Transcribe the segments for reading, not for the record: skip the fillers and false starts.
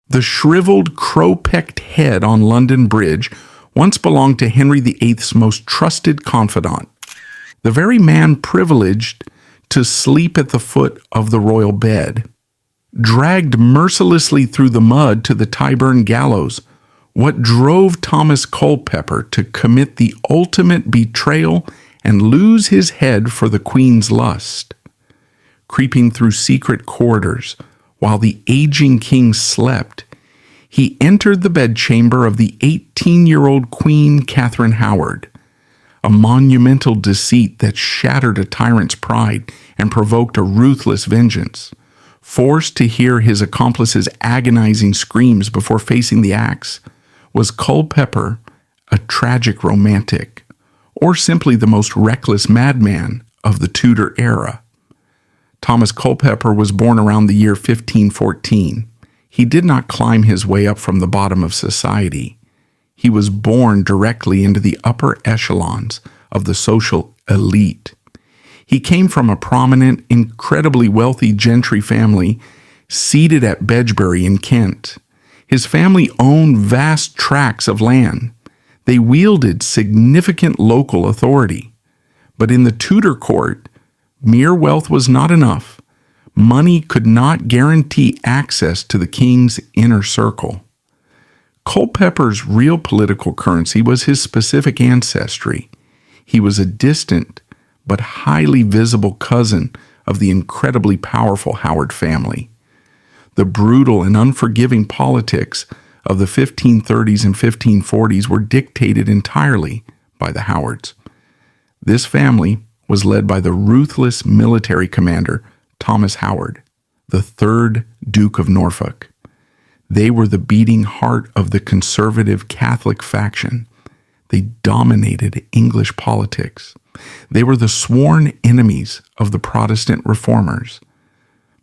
The shriveled, crow-pecked head on London Bridge once belonged to Henry VIII's most trusted confidant, the very man privileged to sleep at the foot of the royal bed. Dragged mercilessly through the mud to the Tyburn gallows, what drove Thomas Culpeper to commit the ultimate betrayal and lose his head for the Queen's lust? Creeping through secret corridors while the aging king slept, he entered the bedchamber of the 18-year-old Queen Catherine Howard, a monumental deceit that shattered a tyrant's pride and provoked a ruthless vengeance. Forced to hear his accomplice's agonizing screams before facing the axe, was Culpeper a tragic romantic, or simply the most reckless madman of the Tudor era? Thomas Culpeper was born around the year 1514. He did not climb his way up from the bottom of society. He was born directly into the upper echelons of the social elite. He came from a prominent, incredibly wealthy gentry family seated at Bedgebury in Kent. His family owned vast tracts of land. They wielded significant local authority. But in the Tudor court, mere wealth was not enough. Money could not guarantee access to the king's inner circle. Culpeper's real political currency was his specific ancestry. He was a distant but highly visible cousin of the incredibly powerful Howard family. The brutal and unforgiving politics of the 1530s and 1540s were dictated entirely by the Howards. This family was led by the ruthless military commander Thomas Howard, the third Duke of Norfolk. They were the beating heart of the conservative Catholic faction. They dominated English politics. They were the sworn enemies of the Protestant reformers.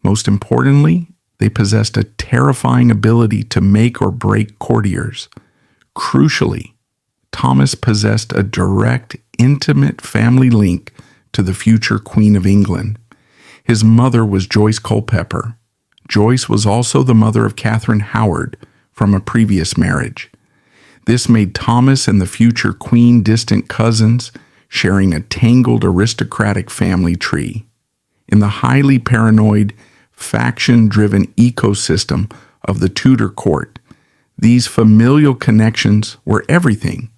Most importantly, they possessed a terrifying ability to make or break courtiers. Crucially, Thomas possessed a direct, intimate family link to the future Queen of England. His mother was Joyce Culpeper. Joyce was also the mother of Catherine Howard from a previous marriage. This made Thomas and the future Queen distant cousins, sharing a tangled aristocratic family tree. In the highly paranoid, faction-driven ecosystem of the Tudor court, these familial connections were everything.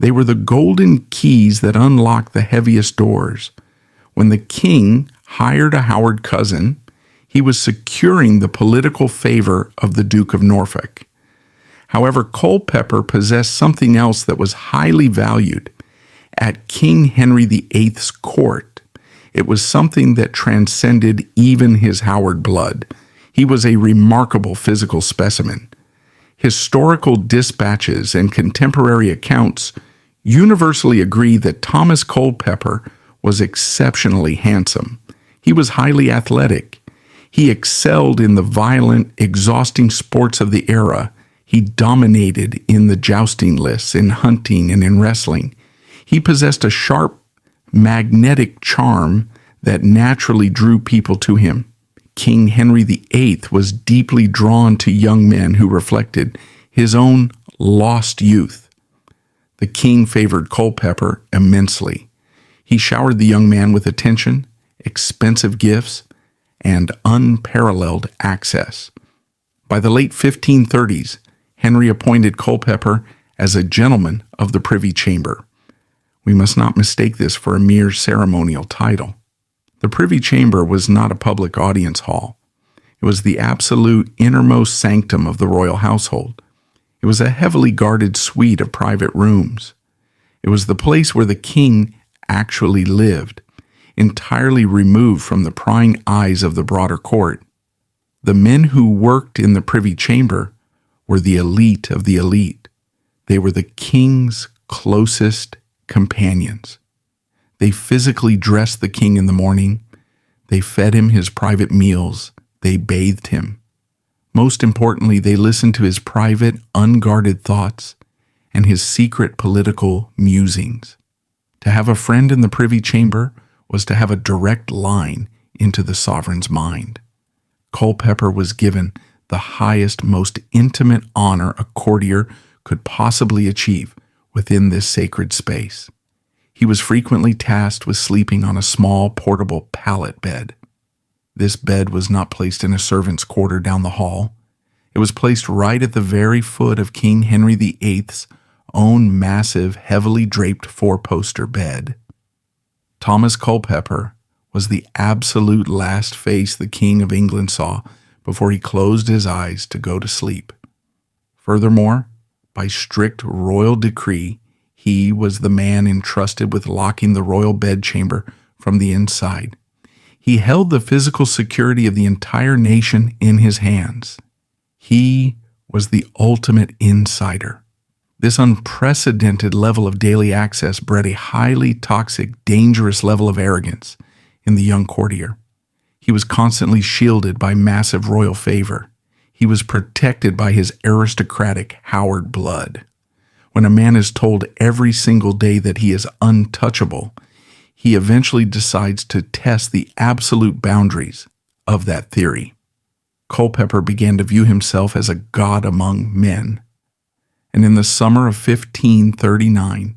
They were the golden keys that unlocked the heaviest doors. When the king hired a Howard cousin, he was securing the political favor of the Duke of Norfolk. However, Culpeper possessed something else that was highly valued. At King Henry VIII's court, it was something that transcended even his Howard blood. He was a remarkable physical specimen. Historical dispatches and contemporary accounts universally agree that Thomas Culpeper was exceptionally handsome. He was highly athletic. He excelled in the violent, exhausting sports of the era. He dominated in the jousting lists, in hunting, and in wrestling. He possessed a sharp, magnetic charm that naturally drew people to him. King Henry VIII was deeply drawn to young men who reflected his own lost youth. The king favored Culpeper immensely. He showered the young man with attention, expensive gifts, and unparalleled access. By the late 1530s, Henry appointed Culpeper as a gentleman of the Privy-Chamber. We must not mistake this for a mere ceremonial title. The Privy-Chamber was not a public audience hall. It was the absolute innermost sanctum of the royal household. It was a heavily guarded suite of private rooms. It was the place where the king actually lived, entirely removed from the prying eyes of the broader court. The men who worked in the Privy-Chamber were the elite of the elite. They were the king's closest companions. They physically dressed the king in the morning. They fed him his private meals. They bathed him. Most importantly, they listened to his private, unguarded thoughts and his secret political musings. To have a friend in the Privy-Chamber was to have a direct line into the sovereign's mind. Culpeper was given the highest, most intimate honor a courtier could possibly achieve within this sacred space. He was frequently tasked with sleeping on a small, portable pallet bed. This bed was not placed in a servant's quarter down the hall. It was placed right at the very foot of King Henry VIII's own massive, heavily draped four-poster bed. Thomas Culpeper was the absolute last face the King of England saw before he closed his eyes to go to sleep. Furthermore, by strict royal decree, he was the man entrusted with locking the royal bedchamber from the inside. He held the physical security of the entire nation in his hands. He was the ultimate insider. This unprecedented level of daily access bred a highly toxic, dangerous level of arrogance in the young courtier. He was constantly shielded by massive royal favor. He was protected by his aristocratic Howard blood. When a man is told every single day that he is untouchable, he eventually decides to test the absolute boundaries of that theory. Culpeper began to view himself as a god among men. And in the summer of 1539,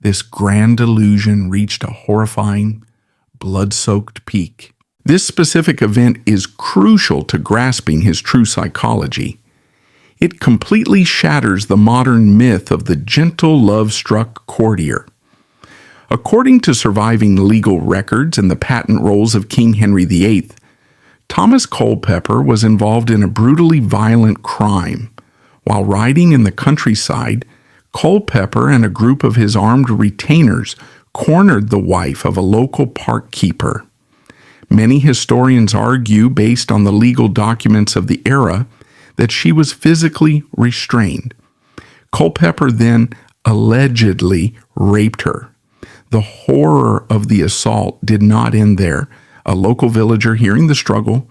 this grand delusion reached a horrifying, blood-soaked peak. This specific event is crucial to grasping his true psychology. It completely shatters the modern myth of the gentle, love-struck courtier. According to surviving legal records and the patent rolls of King Henry VIII, Thomas Culpeper was involved in a brutally violent crime. While riding in the countryside, Culpeper and a group of his armed retainers cornered the wife of a local park keeper. Many historians argue, based on the legal documents of the era, that she was physically restrained. Culpeper then allegedly raped her. The horror of the assault did not end there. A local villager, hearing the struggle,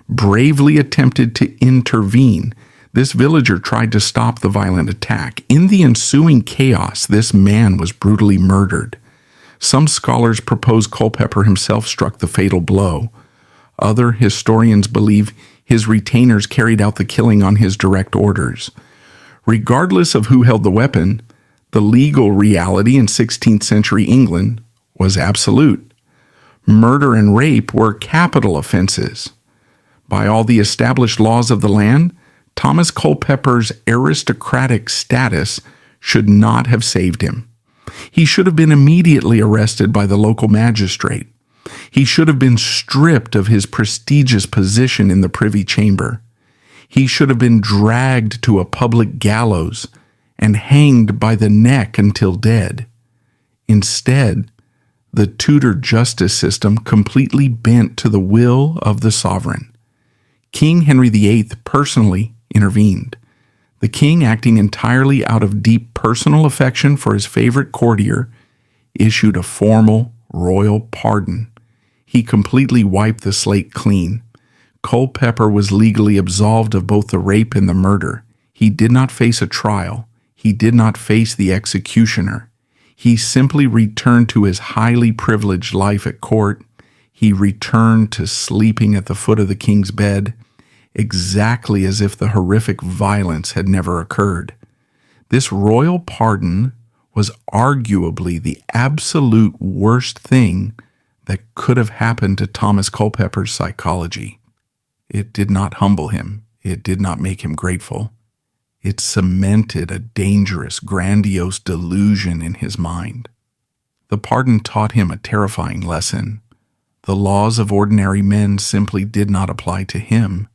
bravely attempted to intervene. This villager tried to stop the violent attack. In the ensuing chaos, this man was brutally murdered. Some scholars propose Culpeper himself struck the fatal blow. Other historians believe his retainers carried out the killing on his direct orders. Regardless of who held the weapon, the legal reality in 16th century England was absolute. Murder and rape were capital offenses. By all the established laws of the land, Thomas Culpeper's aristocratic status should not have saved him. He should have been immediately arrested by the local magistrate. He should have been stripped of his prestigious position in the Privy-Chamber. He should have been dragged to a public gallows and hanged by the neck until dead. Instead, the Tudor justice system completely bent to the will of the sovereign. King Henry VIII personally intervened. The king, acting entirely out of deep personal affection for his favorite courtier, issued a formal royal pardon. He completely wiped the slate clean. Culpeper was legally absolved of both the rape and the murder. He did not face a trial. He did not face the executioner. He simply returned to his highly privileged life at court. He returned to sleeping at the foot of the king's bed, exactly as if the horrific violence had never occurred. This royal pardon was arguably the absolute worst thing that could have happened to Thomas Culpeper's psychology. It did not humble him. It did not make him grateful. It cemented a dangerous, grandiose delusion in his mind. The pardon taught him a terrifying lesson. The laws of ordinary men simply did not apply to him.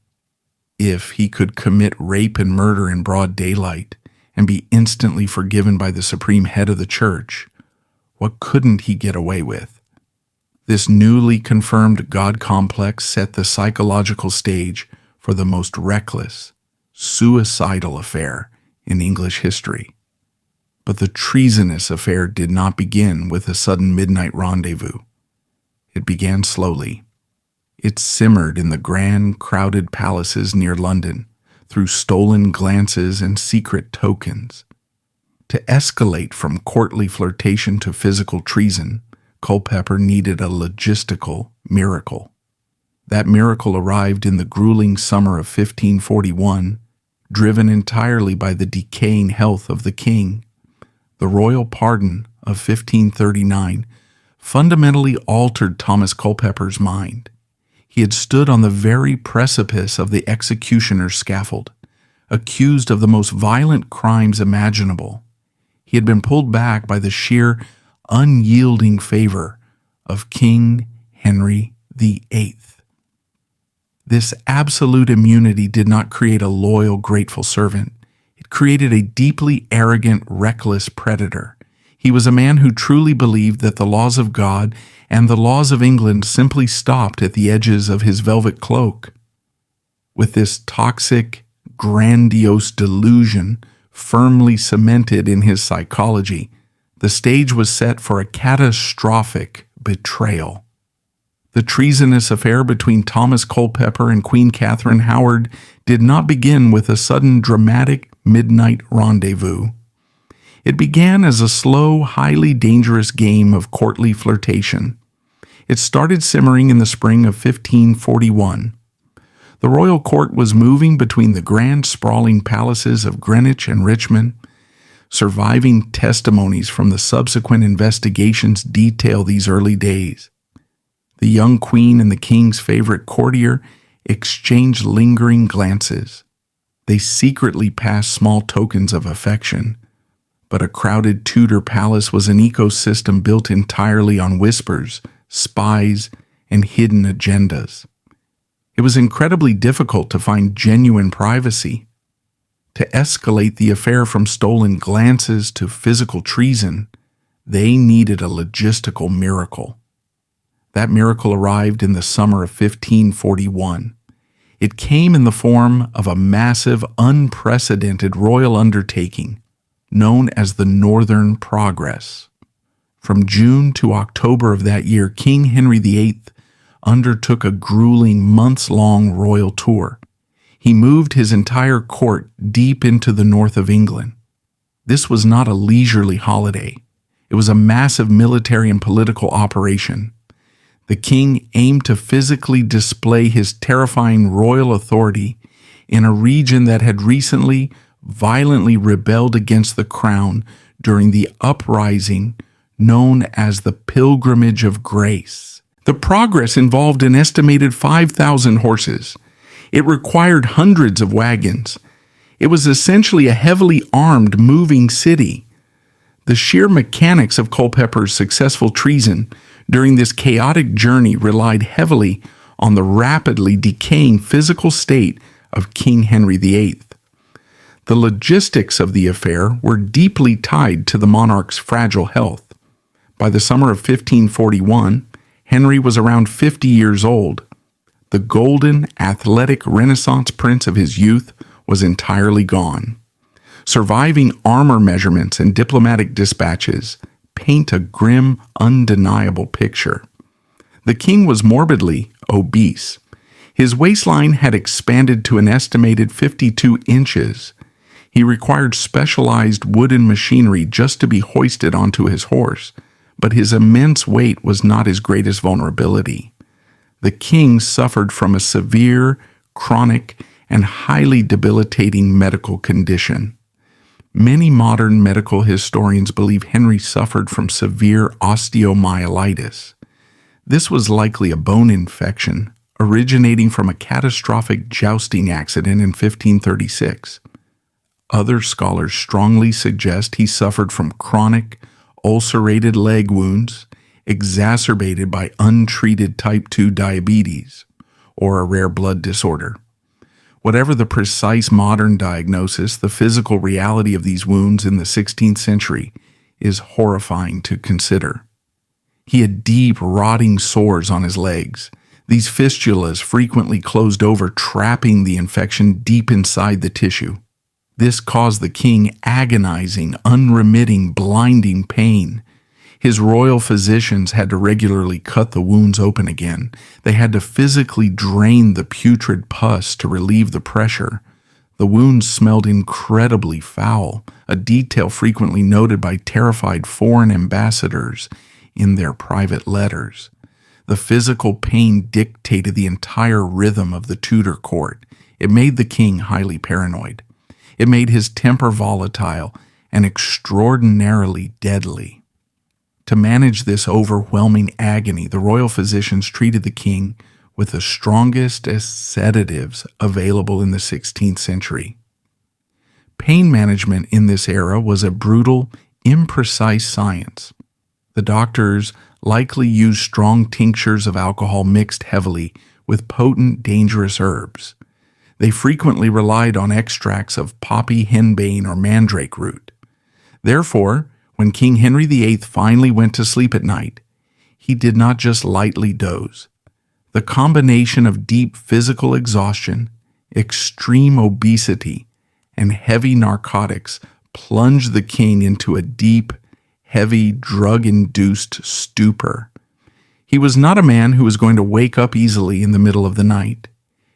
If he could commit rape and murder in broad daylight and be instantly forgiven by the supreme head of the church, what couldn't he get away with? This newly confirmed God complex set the psychological stage for the most reckless, suicidal affair in English history. But the treasonous affair did not begin with a sudden midnight rendezvous. It began slowly. It simmered in the grand, crowded palaces near London, through stolen glances and secret tokens. To escalate from courtly flirtation to physical treason, Culpeper needed a logistical miracle. That miracle arrived in the grueling summer of 1541, driven entirely by the decaying health of the king. The royal pardon of 1539 fundamentally altered Thomas Culpeper's mind. He had stood on the very precipice of the executioner's scaffold, accused of the most violent crimes imaginable. He had been pulled back by the sheer, unyielding favor of King Henry VIII. This absolute immunity did not create a loyal, grateful servant. It created a deeply arrogant, reckless predator. He was a man who truly believed that the laws of God and the laws of England simply stopped at the edges of his velvet cloak. With this toxic, grandiose delusion firmly cemented in his psychology, the stage was set for a catastrophic betrayal. The treasonous affair between Thomas Culpeper and Queen Catherine Howard did not begin with a sudden dramatic midnight rendezvous. It began as a slow, highly dangerous game of courtly flirtation. It started simmering in the spring of 1541. The royal court was moving between the grand sprawling palaces of Greenwich and Richmond. Surviving testimonies from the subsequent investigations detail these early days. The young queen and the king's favorite courtier exchanged lingering glances. They secretly passed small tokens of affection. But a crowded Tudor palace was an ecosystem built entirely on whispers, spies, and hidden agendas. It was incredibly difficult to find genuine privacy. To escalate the affair from stolen glances to physical treason, they needed a logistical miracle. That miracle arrived in the summer of 1541. It came in the form of a massive, unprecedented royal undertaking known as the Northern Progress. From June to October of that year, King Henry VIII undertook a grueling months-long royal tour. He moved his entire court deep into the north of England. This was not a leisurely holiday. It was a massive military and political operation. The king aimed to physically display his terrifying royal authority in a region that had recently violently rebelled against the crown during the uprising known as the Pilgrimage of Grace. The progress involved an estimated 5,000 horses. It required hundreds of wagons. It was essentially a heavily armed moving city. The sheer mechanics of Culpeper's successful treason during this chaotic journey relied heavily on the rapidly decaying physical state of King Henry VIII. The logistics of the affair were deeply tied to the monarch's fragile health. By the summer of 1541, Henry was around 50 years old. The golden, athletic Renaissance prince of his youth was entirely gone. Surviving armor measurements and diplomatic dispatches paint a grim, undeniable picture. The king was morbidly obese. His waistline had expanded to an estimated 52 inches. He required specialized wooden machinery just to be hoisted onto his horse, but his immense weight was not his greatest vulnerability. The king suffered from a severe, chronic, and highly debilitating medical condition. Many modern medical historians believe Henry suffered from severe osteomyelitis. This was likely a bone infection originating from a catastrophic jousting accident in 1536. Other scholars strongly suggest he suffered from chronic, ulcerated leg wounds exacerbated by untreated type 2 diabetes or a rare blood disorder. Whatever the precise modern diagnosis, the physical reality of these wounds in the 16th century is horrifying to consider. He had deep, rotting sores on his legs. These fistulas frequently closed over, trapping the infection deep inside the tissue. This caused the king agonizing, unremitting, blinding pain. His royal physicians had to regularly cut the wounds open again. They had to physically drain the putrid pus to relieve the pressure. The wounds smelled incredibly foul, a detail frequently noted by terrified foreign ambassadors in their private letters. The physical pain dictated the entire rhythm of the Tudor court. It made the king highly paranoid. It made his temper volatile and extraordinarily deadly. To manage this overwhelming agony, the royal physicians treated the king with the strongest sedatives available in the 16th century. Pain management in this era was a brutal, imprecise science. The doctors likely used strong tinctures of alcohol mixed heavily with potent, dangerous herbs. They frequently relied on extracts of poppy, henbane, or mandrake root. Therefore, when King Henry VIII finally went to sleep at night, he did not just lightly doze. The combination of deep physical exhaustion, extreme obesity, and heavy narcotics plunged the king into a deep, heavy, drug-induced stupor. He was not a man who was going to wake up easily in the middle of the night.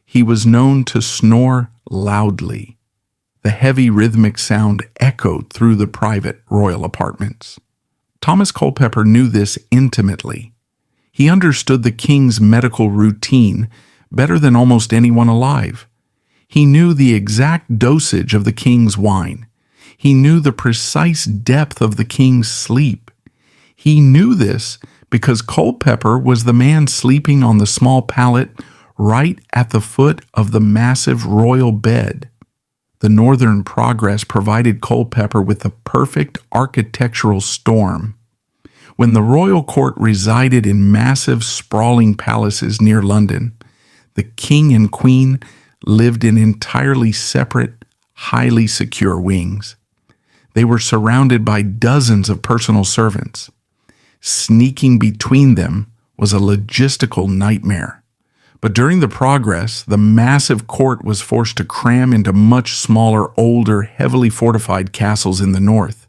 He was known to snore loudly. The heavy rhythmic sound echoed through the private royal apartments. Thomas Culpeper knew this intimately. He understood the king's medical routine better than almost anyone alive. He knew the exact dosage of the king's wine. He knew the precise depth of the king's sleep. He knew this because Culpeper was the man sleeping on the small pallet right at the foot of the massive royal bed. The Northern Progress provided Culpeper with the perfect architectural storm. When the royal court resided in massive, sprawling palaces near London, the king and queen lived in entirely separate, highly secure wings. They were surrounded by dozens of personal servants. Sneaking between them was a logistical nightmare. But during the progress, the massive court was forced to cram into much smaller, older, heavily fortified castles in the north.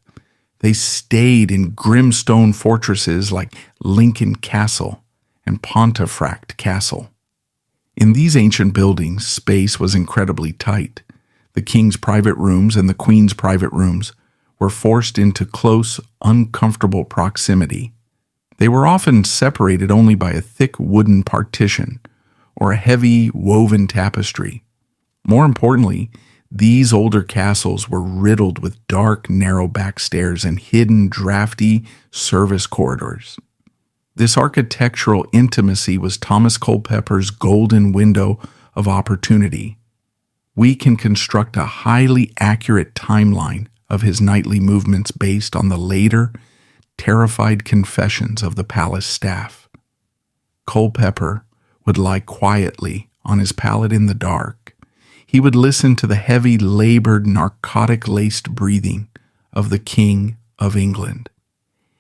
They stayed in grim stone fortresses like Lincoln Castle and Pontefract Castle. In these ancient buildings, space was incredibly tight. The king's private rooms and the queen's private rooms were forced into close, uncomfortable proximity. They were often separated only by a thick wooden partition or a heavy woven tapestry. More importantly, these older castles were riddled with dark, narrow back stairs and hidden, drafty service corridors. This architectural intimacy was Thomas Culpeper's golden window of opportunity. We can construct a highly accurate timeline of his nightly movements based on the later, terrified confessions of the palace staff. Culpeper would lie quietly on his pallet in the dark. He would listen to the heavy, labored, narcotic-laced breathing of the King of England.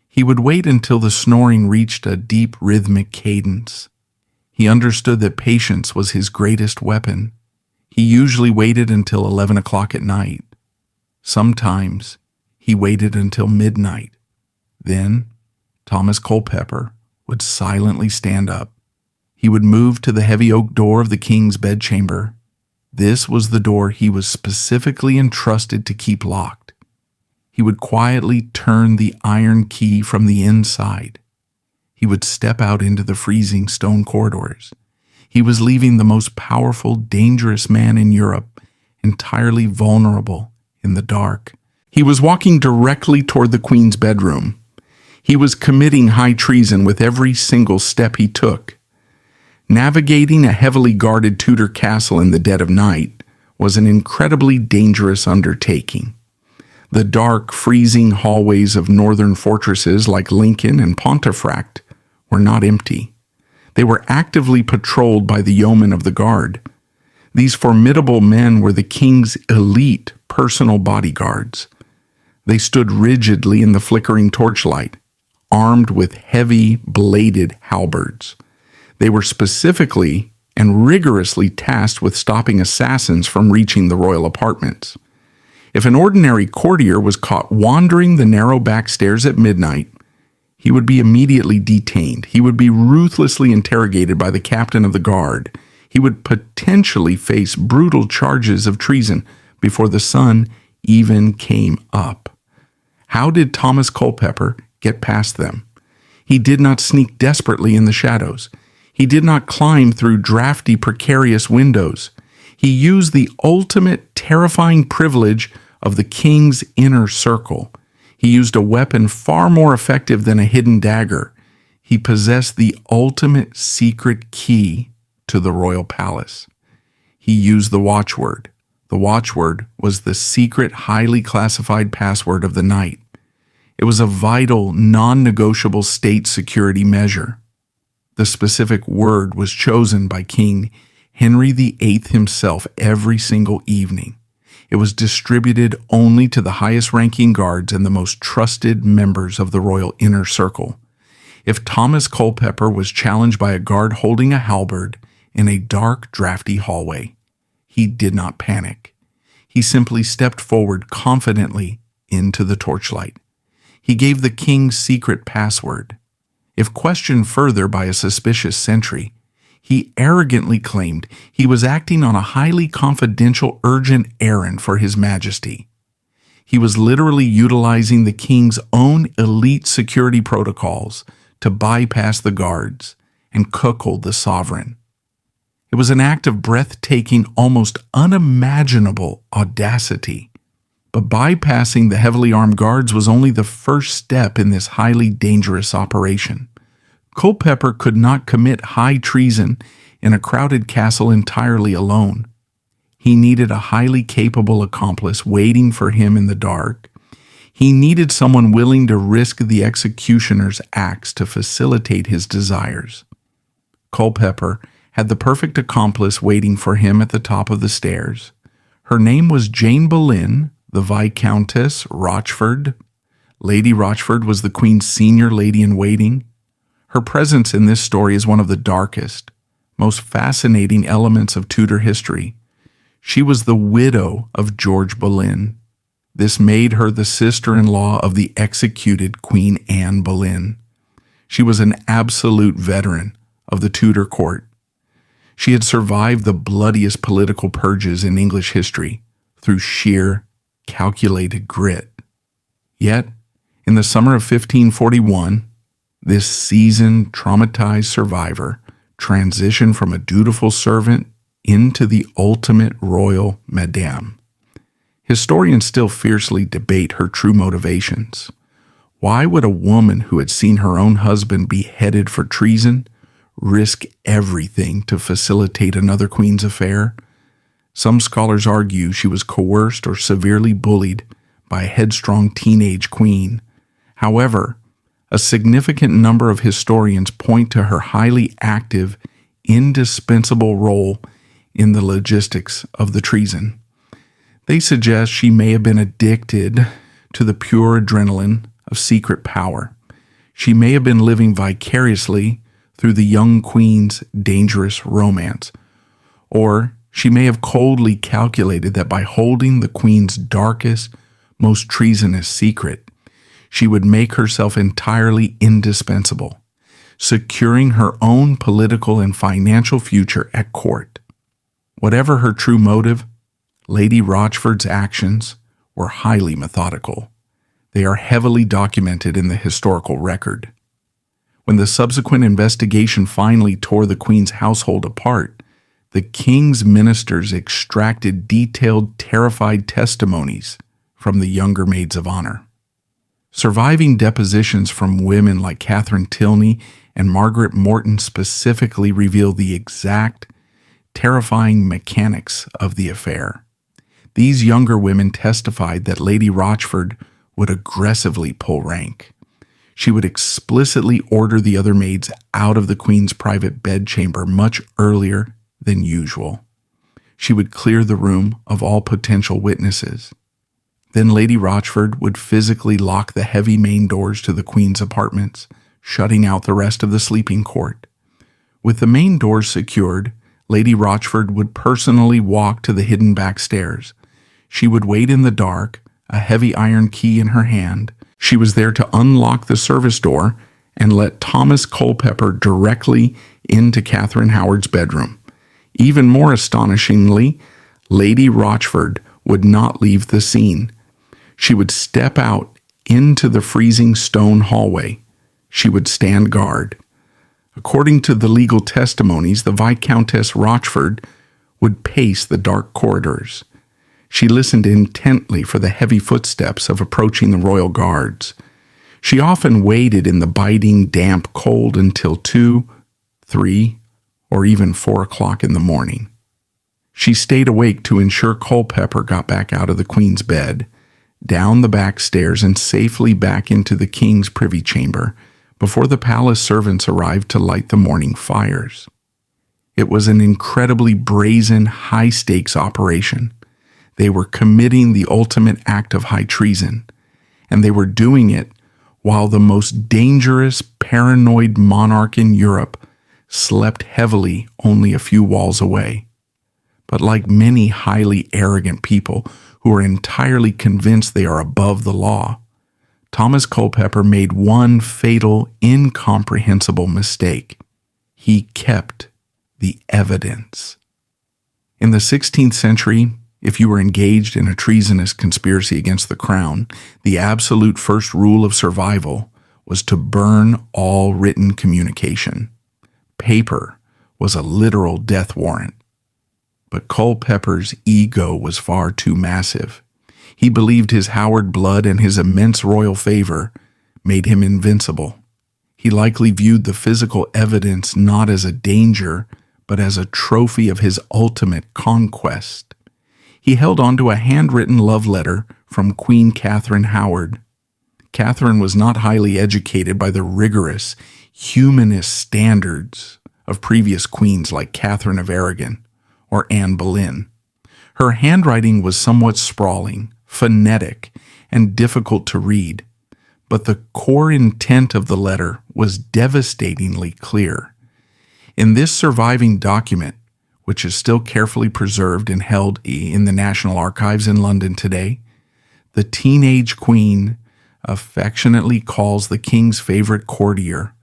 He would wait until the snoring reached a deep, rhythmic cadence. He understood that patience was his greatest weapon. He usually waited until 11 o'clock at night. Sometimes he waited until midnight. Then Thomas Culpeper would silently stand up. He would move to the heavy oak door of the king's bedchamber. This was the door he was specifically entrusted to keep locked. He would quietly turn the iron key from the inside. He would step out into the freezing stone corridors. He was leaving the most powerful, dangerous man in Europe entirely vulnerable in the dark. He was walking directly toward the Queen's bedroom. He was committing high treason with every single step he took. Navigating a heavily guarded Tudor castle in the dead of night was an incredibly dangerous undertaking. The dark, freezing hallways of northern fortresses like Lincoln and Pontefract were not empty. They were actively patrolled by the yeomen of the guard. These formidable men were the king's elite personal bodyguards. They stood rigidly in the flickering torchlight, armed with heavy, bladed halberds. They were specifically and rigorously tasked with stopping assassins from reaching the royal apartments. If an ordinary courtier was caught wandering the narrow back stairs at midnight, he would be immediately detained. He would be ruthlessly interrogated by the captain of the guard. He would potentially face brutal charges of treason before the sun even came up. How did Thomas Culpeper get past them? He did not sneak desperately in the shadows. He did not climb through drafty, precarious windows. He used the ultimate terrifying privilege of the king's inner circle. He used a weapon far more effective than a hidden dagger. He possessed the ultimate secret key to the royal palace. He used the watchword. The watchword was the secret, highly classified password of the night. It was a vital, non-negotiable state security measure. The specific word was chosen by King Henry VIII himself every single evening. It was distributed only to the highest-ranking guards and the most trusted members of the royal inner circle. If Thomas Culpeper was challenged by a guard holding a halberd in a dark, drafty hallway, he did not panic. He simply stepped forward confidently into the torchlight. He gave the king's secret password. If questioned further by a suspicious sentry, he arrogantly claimed he was acting on a highly confidential, urgent errand for His Majesty. He was literally utilizing the king's own elite security protocols to bypass the guards and cuckold the sovereign. It was an act of breathtaking, almost unimaginable audacity. But bypassing the heavily armed guards was only the first step in this highly dangerous operation. Culpeper could not commit high treason in a crowded castle entirely alone. He needed a highly capable accomplice waiting for him in the dark. He needed someone willing to risk the executioner's axe to facilitate his desires. Culpeper had the perfect accomplice waiting for him at the top of the stairs. Her name was Jane Boleyn, the Viscountess Rochford. Lady Rochford was the Queen's senior lady-in-waiting. Her presence in this story is one of the darkest, most fascinating elements of Tudor history. She was the widow of George Boleyn. This made her the sister-in-law of the executed Queen Anne Boleyn. She was an absolute veteran of the Tudor court. She had survived the bloodiest political purges in English history through sheer, calculated grit. Yet, in the summer of 1541, this seasoned, traumatized survivor transitioned from a dutiful servant into the ultimate royal madame. Historians still fiercely debate her true motivations. Why would a woman who had seen her own husband beheaded for treason risk everything to facilitate another queen's affair? Some scholars argue she was coerced or severely bullied by a headstrong teenage queen. However, a significant number of historians point to her highly active, indispensable role in the logistics of the treason. They suggest she may have been addicted to the pure adrenaline of secret power. She may have been living vicariously through the young queen's dangerous romance. Or she may have coldly calculated that by holding the queen's darkest, most treasonous secret, she would make herself entirely indispensable, securing her own political and financial future at court. Whatever her true motive, Lady Rochford's actions were highly methodical. They are heavily documented in the historical record. When the subsequent investigation finally tore the Queen's household apart, the King's ministers extracted detailed, terrified testimonies from the younger maids of honor. Surviving depositions from women like Catherine Tilney and Margaret Morton specifically reveal the exact, terrifying mechanics of the affair. These younger women testified that Lady Rochford would aggressively pull rank. She would explicitly order the other maids out of the Queen's private bedchamber much earlier than usual. She would clear the room of all potential witnesses. Then Lady Rochford would physically lock the heavy main doors to the Queen's apartments, shutting out the rest of the sleeping court. With the main doors secured, Lady Rochford would personally walk to the hidden back stairs. She would wait in the dark, a heavy iron key in her hand. She was there to unlock the service door and let Thomas Culpeper directly into Catherine Howard's bedroom. Even more astonishingly, Lady Rochford would not leave the scene. She would step out into the freezing stone hallway. she would stand guard. According to the legal testimonies, the Viscountess Rochford would pace the dark corridors. She listened intently for the heavy footsteps of approaching the royal guards. She often waited in the biting, damp cold until 2, 3, or even 4 o'clock in the morning. She stayed awake to ensure Culpeper got back out of the Queen's bed, down the back stairs, and safely back into the King's Privy-Chamber before the palace servants arrived to light the morning fires. It was an incredibly brazen, high-stakes operation. They were committing the ultimate act of high treason, and they were doing it while the most dangerous, paranoid monarch in Europe slept heavily only a few walls away. But like many highly arrogant people who are entirely convinced they are above the law, Thomas Culpeper made one fatal, incomprehensible mistake. He kept the evidence. In the 16th century, if you were engaged in a treasonous conspiracy against the crown, the absolute first rule of survival was to burn all written communication. Paper was a literal death warrant. But Culpeper's ego was far too massive. He believed his Howard blood and his immense royal favor made him invincible. He likely viewed the physical evidence not as a danger, but as a trophy of his ultimate conquest. He held on to a handwritten love letter from Queen Catherine Howard. Catherine was not highly educated by the rigorous, humanist standards of previous queens like Catherine of Aragon or Anne Boleyn. Her handwriting was somewhat sprawling, phonetic, and difficult to read, but the core intent of the letter was devastatingly clear. In this surviving document, which is still carefully preserved and held in the National Archives in London today, the teenage queen affectionately calls the king's favorite courtier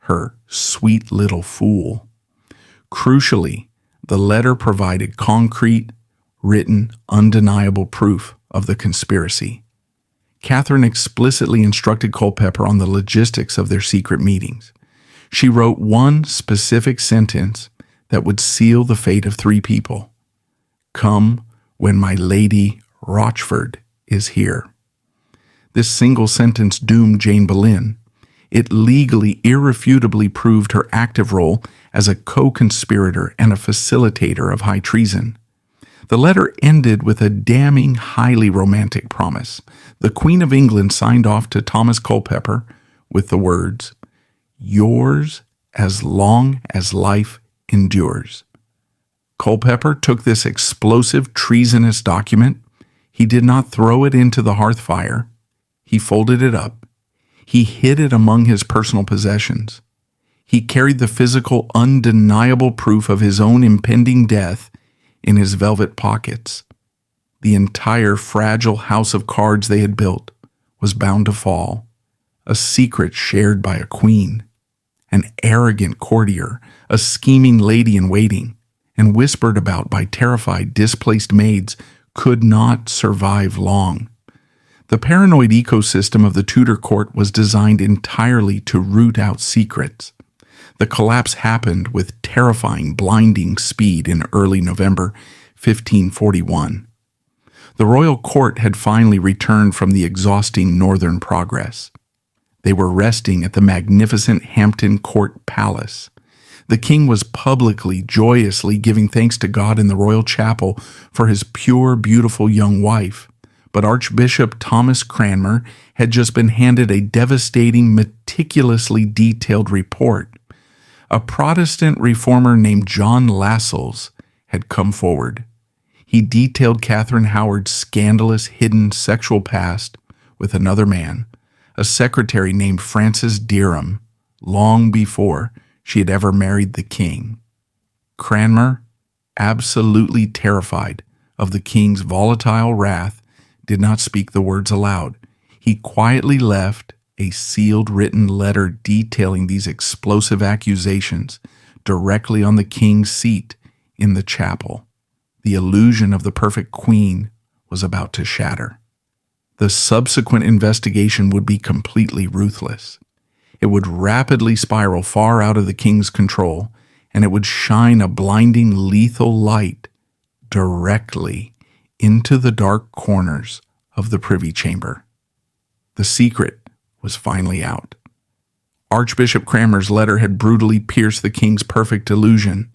her sweet little fool. Crucially, the letter provided concrete, written, undeniable proof of the conspiracy. Catherine explicitly instructed Culpeper on the logistics of their secret meetings. She wrote one specific sentence that would seal the fate of 3 people. "Come when my Lady Rochford is here." This single sentence doomed Jane Boleyn. It legally, irrefutably proved her active role as a co-conspirator and a facilitator of high treason. The letter ended with a damning, highly romantic promise. The Queen of England signed off to Thomas Culpeper with the words, "Yours as long as life endures." Culpeper took this explosive, treasonous document. He did not throw it into the hearth fire. He folded it up. He hid it among his personal possessions. He carried the physical, undeniable proof of his own impending death in his velvet pockets. The entire fragile house of cards they had built was bound to fall, a secret shared by a queen, an arrogant courtier, a scheming lady-in-waiting, and whispered about by terrified, displaced maids, could not survive long. The paranoid ecosystem of the Tudor court was designed entirely to root out secrets. The collapse happened with terrifying, blinding speed in early November 1541. The royal court had finally returned from the exhausting northern progress. They were resting at the magnificent Hampton Court Palace. The king was publicly, joyously giving thanks to God in the royal chapel for his pure, beautiful young wife. But Archbishop Thomas Cranmer had just been handed a devastating, meticulously detailed report. A Protestant reformer named John Lascelles had come forward. He detailed Catherine Howard's scandalous, hidden sexual past with another man, a secretary named Francis Derham, long before she had ever married the king. Cranmer, absolutely terrified of the king's volatile wrath, did not speak the words aloud. He quietly left a sealed written letter detailing these explosive accusations directly on the king's seat in the chapel. The illusion of the perfect queen was about to shatter. The subsequent investigation would be completely ruthless. It would rapidly spiral far out of the king's control, and it would shine a blinding, lethal light directly into the dark corners of the Privy-Chamber. The secret was finally out. Archbishop Cranmer's letter had brutally pierced the king's perfect delusion,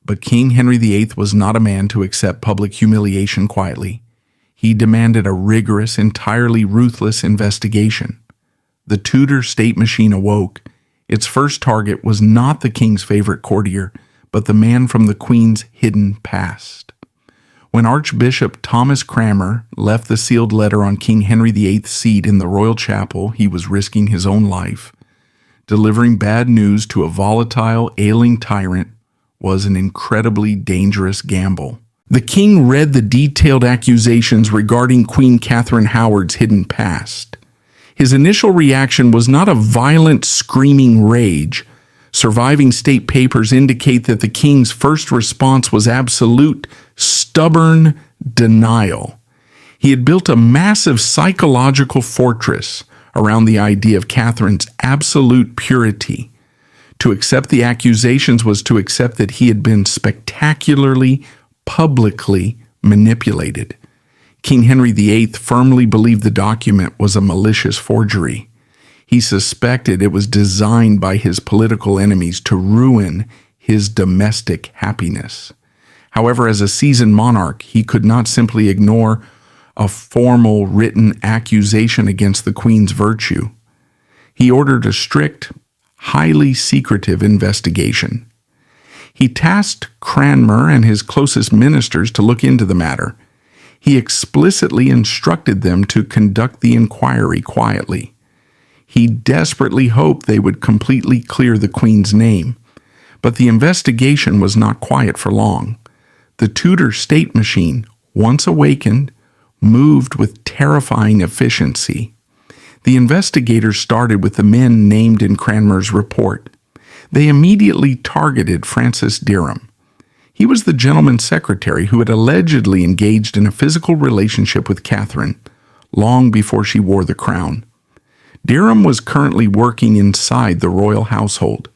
but King Henry VIII was not a man to accept public humiliation quietly. He demanded a rigorous, entirely ruthless investigation. The Tudor state machine awoke. Its first target was not the king's favorite courtier, but the man from the queen's hidden past. When Archbishop Thomas Cranmer left the sealed letter on King Henry VIII's seat in the royal chapel, he was risking his own life. Delivering bad news to a volatile, ailing tyrant was an incredibly dangerous gamble. The king read the detailed accusations regarding Queen Catherine Howard's hidden past. His initial reaction was not a violent, screaming rage. Surviving state papers indicate that the king's first response was absolute, stubborn denial. He had built a massive psychological fortress around the idea of Catherine's absolute purity. To accept the accusations was to accept that he had been spectacularly, publicly manipulated. King Henry VIII firmly believed the document was a malicious forgery. He suspected it was designed by his political enemies to ruin his domestic happiness. However, as a seasoned monarch, he could not simply ignore a formal written accusation against the Queen's virtue. He ordered a strict, highly secretive investigation. He tasked Cranmer and his closest ministers to look into the matter. He explicitly instructed them to conduct the inquiry quietly. He desperately hoped they would completely clear the Queen's name. But the investigation was not quiet for long. The Tudor state machine, once awakened, moved with terrifying efficiency. The investigators started with the men named in Cranmer's report. They immediately targeted Francis Derham. He was the gentleman's secretary who had allegedly engaged in a physical relationship with Catherine long before she wore the crown. Derham was currently working inside the royal household.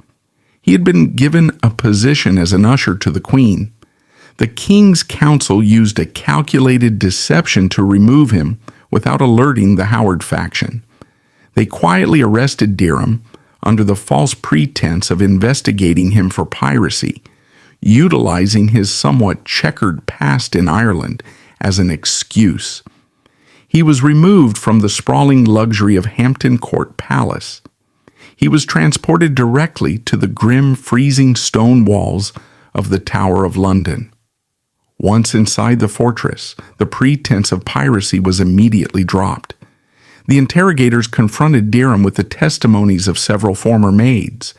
He had been given a position as an usher to the Queen. The King's Council used a calculated deception to remove him without alerting the Howard faction. They quietly arrested Derham under the false pretense of investigating him for piracy, utilizing his somewhat checkered past in Ireland as an excuse. He was removed from the sprawling luxury of Hampton Court Palace. He was transported directly to the grim, freezing stone walls of the Tower of London. Once inside the fortress, the pretense of piracy was immediately dropped. The interrogators confronted Derham with the testimonies of several former maids.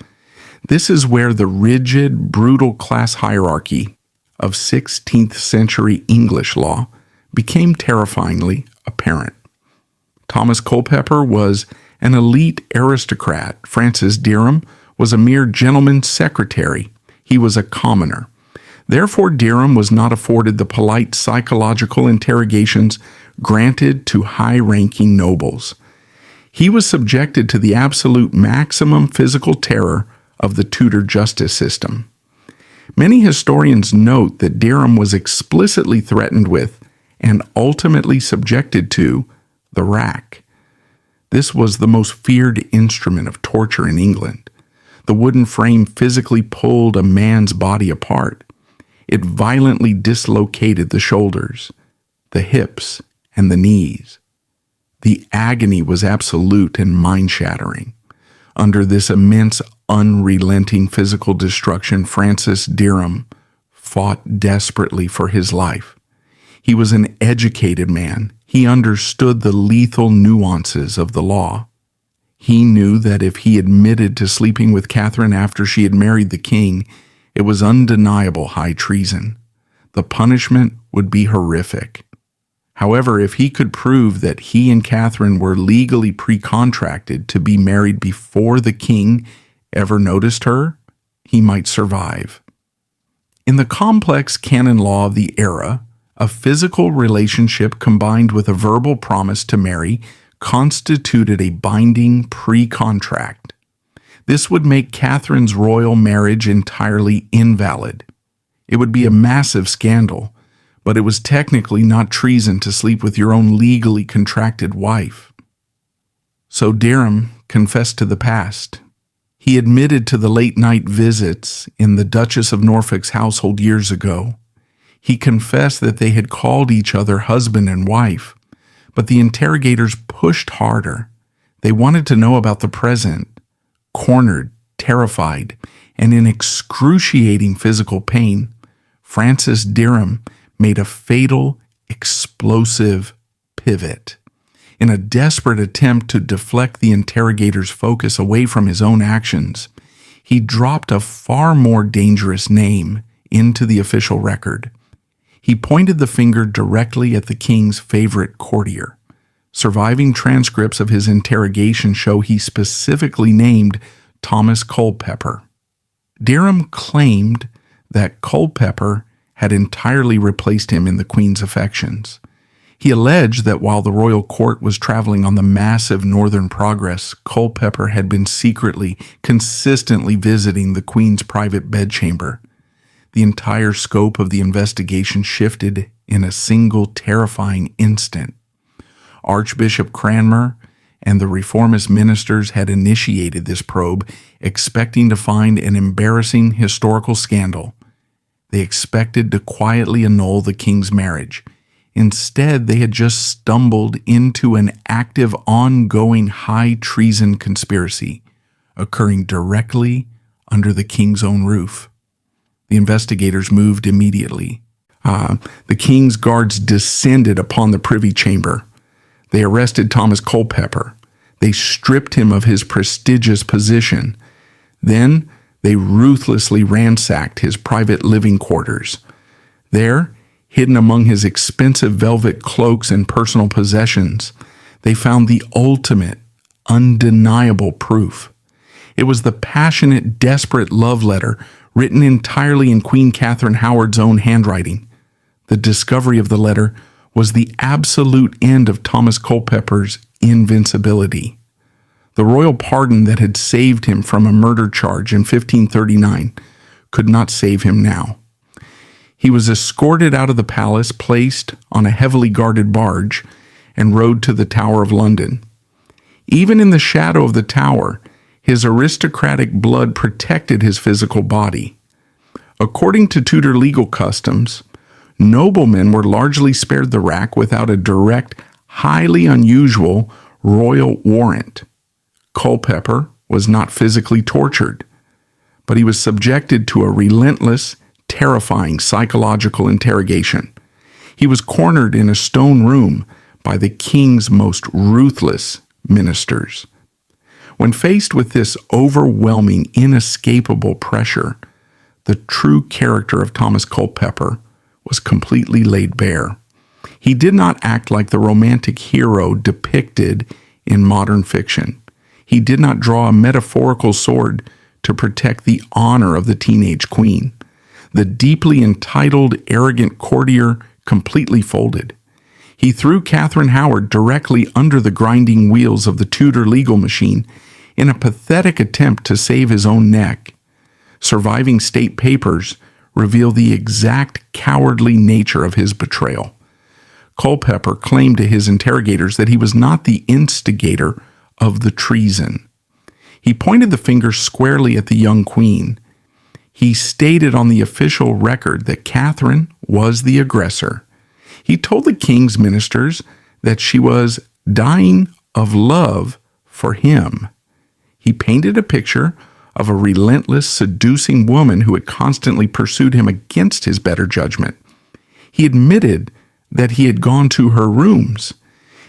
This is where the rigid, brutal class hierarchy of 16th century English law became terrifyingly apparent. Thomas Culpeper was an elite aristocrat. Francis Derham was a mere gentleman's secretary. He was a commoner. Therefore, Derham was not afforded the polite psychological interrogations granted to high-ranking nobles. He was subjected to the absolute maximum physical terror of the Tudor justice system. Many historians note that Derham was explicitly threatened with and ultimately subjected to the rack. This was the most feared instrument of torture in England. The wooden frame physically pulled a man's body apart. It violently dislocated the shoulders, the hips, and the knees. The agony was absolute and mind-shattering. Under this immense, unrelenting physical destruction, Francis Derham fought desperately for his life. He was an educated man. He understood the lethal nuances of the law. He knew that if he admitted to sleeping with Catherine after she had married the king, it was undeniable high treason. The punishment would be horrific. However, if he could prove that he and Catherine were legally pre-contracted to be married before the king ever noticed her, he might survive. In the complex canon law of the era, a physical relationship combined with a verbal promise to marry constituted a binding pre-contract. This would make Catherine's royal marriage entirely invalid. It would be a massive scandal, but it was technically not treason to sleep with your own legally contracted wife. So Derham confessed to the past. He admitted to the late-night visits in the Duchess of Norfolk's household years ago. He confessed that they had called each other husband and wife, but the interrogators pushed harder. They wanted to know about the present. Cornered, terrified, and in excruciating physical pain, Francis Derham made a fatal, explosive pivot. In a desperate attempt to deflect the interrogator's focus away from his own actions, he dropped a far more dangerous name into the official record. He pointed the finger directly at the king's favorite courtier. Surviving transcripts of his interrogation show he specifically named Thomas Culpeper. Derham claimed that Culpeper had entirely replaced him in the Queen's affections. He alleged that while the royal court was traveling on the massive northern progress, Culpeper had been secretly, consistently visiting the Queen's private bedchamber. The entire scope of the investigation shifted in a single terrifying instant. Archbishop Cranmer and the reformist ministers had initiated this probe, expecting to find an embarrassing historical scandal. They expected to quietly annul the king's marriage. Instead, they had just stumbled into an active, ongoing high treason conspiracy occurring directly under the king's own roof. The investigators moved immediately. The king's guards descended upon the Privy-Chamber. They arrested Thomas Culpeper. They stripped him of his prestigious position. Then they ruthlessly ransacked his private living quarters. There, hidden among his expensive velvet cloaks and personal possessions, they found the ultimate, undeniable proof. It was the passionate, desperate love letter written entirely in Queen Catherine Howard's own handwriting. The discovery of the letter was the absolute end of Thomas Culpeper's invincibility. The royal pardon that had saved him from a murder charge in 1539 could not save him now. He was escorted out of the palace, placed on a heavily guarded barge, and rowed to the Tower of London. Even in the shadow of the tower, his aristocratic blood protected his physical body. According to Tudor legal customs, noblemen were largely spared the rack without a direct, highly unusual royal warrant. Culpeper was not physically tortured, but he was subjected to a relentless, terrifying psychological interrogation. He was cornered in a stone room by the king's most ruthless ministers. When faced with this overwhelming, inescapable pressure, the true character of Thomas Culpeper was completely laid bare. He did not act like the romantic hero depicted in modern fiction. He did not draw a metaphorical sword to protect the honor of the teenage queen. The deeply entitled, arrogant courtier completely folded. He threw Catherine Howard directly under the grinding wheels of the Tudor legal machine in a pathetic attempt to save his own neck. Surviving state papers reveal the exact cowardly nature of his betrayal. Culpeper claimed to his interrogators that he was not the instigator of the treason. He pointed the finger squarely at the young queen. He stated on the official record that Catherine was the aggressor. He told the king's ministers that she was dying of love for him. He painted a picture of a relentless, seducing woman who had constantly pursued him against his better judgment. He admitted that he had gone to her rooms.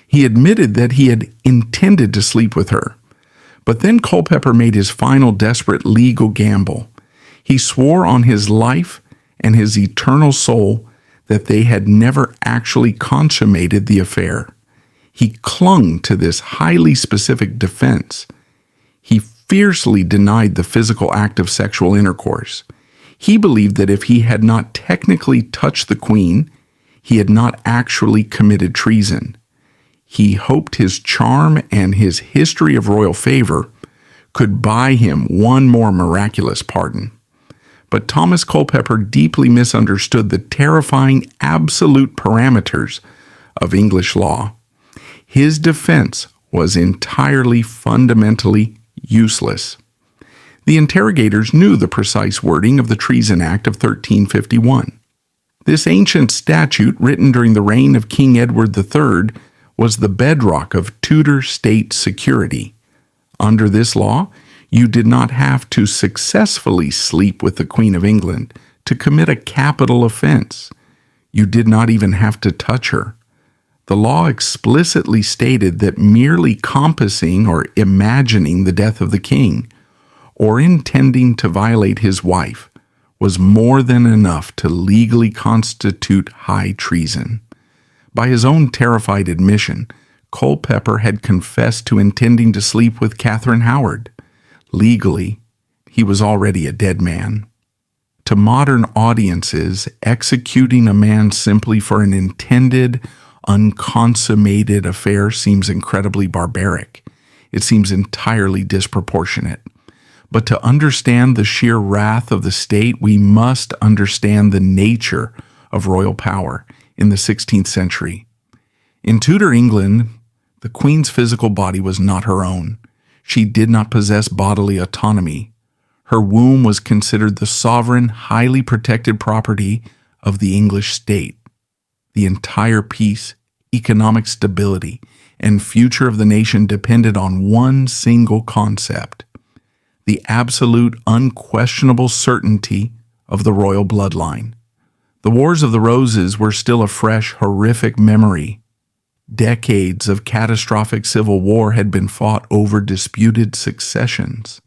He admitted that he had intended to sleep with her. But then Culpeper made his final desperate legal gamble. He swore on his life and his eternal soul that they had never actually consummated the affair. He clung to this highly specific defense. He fiercely denied the physical act of sexual intercourse. He believed that if he had not technically touched the queen, he had not actually committed treason. He hoped his charm and his history of royal favor could buy him one more miraculous pardon. But Thomas Culpeper deeply misunderstood the terrifying absolute parameters of English law. His defense was entirely fundamentally useless. The interrogators knew the precise wording of the Treason Act of 1351. This ancient statute, written during the reign of King Edward III, was the bedrock of Tudor state security. Under this law, you did not have to successfully sleep with the Queen of England to commit a capital offense. You did not even have to touch her. The law explicitly stated that merely compassing or imagining the death of the king, or intending to violate his wife, was more than enough to legally constitute high treason. By his own terrified admission, Culpeper had confessed to intending to sleep with Catherine Howard. Legally, he was already a dead man. To modern audiences, executing a man simply for an intended, unconsummated affair seems incredibly barbaric. It seems entirely disproportionate. But to understand the sheer wrath of the state, we must understand the nature of royal power in the 16th century. In Tudor England, the Queen's physical body was not her own. She did not possess bodily autonomy. Her womb was considered the sovereign, highly protected property of the English state. The entire peace, economic stability, and future of the nation depended on one single concept: the absolute, unquestionable certainty of the royal bloodline. The Wars of the Roses were still a fresh, horrific memory. Decades of catastrophic civil war had been fought over disputed successions.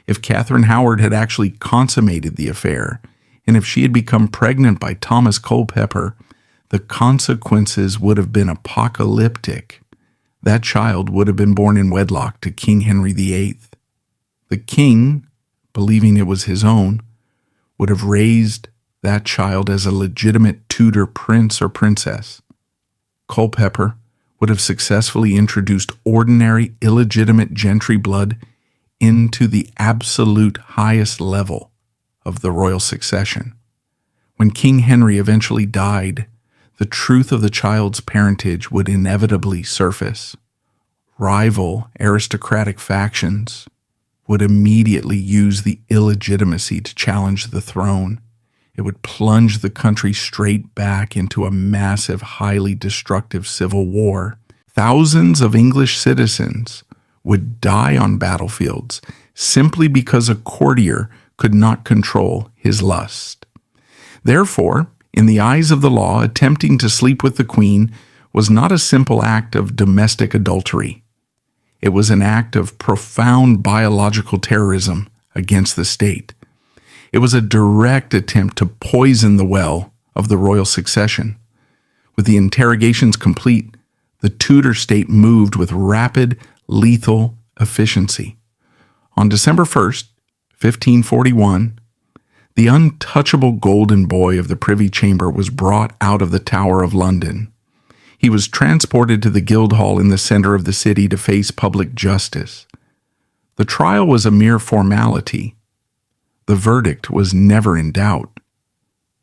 If Catherine Howard had actually consummated the affair, and if she had become pregnant by Thomas Culpeper, the consequences would have been apocalyptic. That child would have been born in wedlock to King Henry VIII. The king, believing it was his own, would have raised that child as a legitimate Tudor prince or princess. Culpeper would have successfully introduced ordinary, illegitimate gentry blood into the absolute highest level of the royal succession. When King Henry eventually died, the truth of the child's parentage would inevitably surface. Rival aristocratic factions would immediately use the illegitimacy to challenge the throne. It would plunge the country straight back into a massive, highly destructive civil war. Thousands of English citizens would die on battlefields simply because a courtier could not control his lust. Therefore, in the eyes of the law, attempting to sleep with the queen was not a simple act of domestic adultery. It was an act of profound biological terrorism against the state. It was a direct attempt to poison the well of the royal succession. With the interrogations complete, the Tudor state moved with rapid, lethal efficiency. On December 1st, 1541, the untouchable golden boy of the Privy-Chamber was brought out of the Tower of London. He was transported to the Guildhall in the center of the city to face public justice. The trial was a mere formality. The verdict was never in doubt.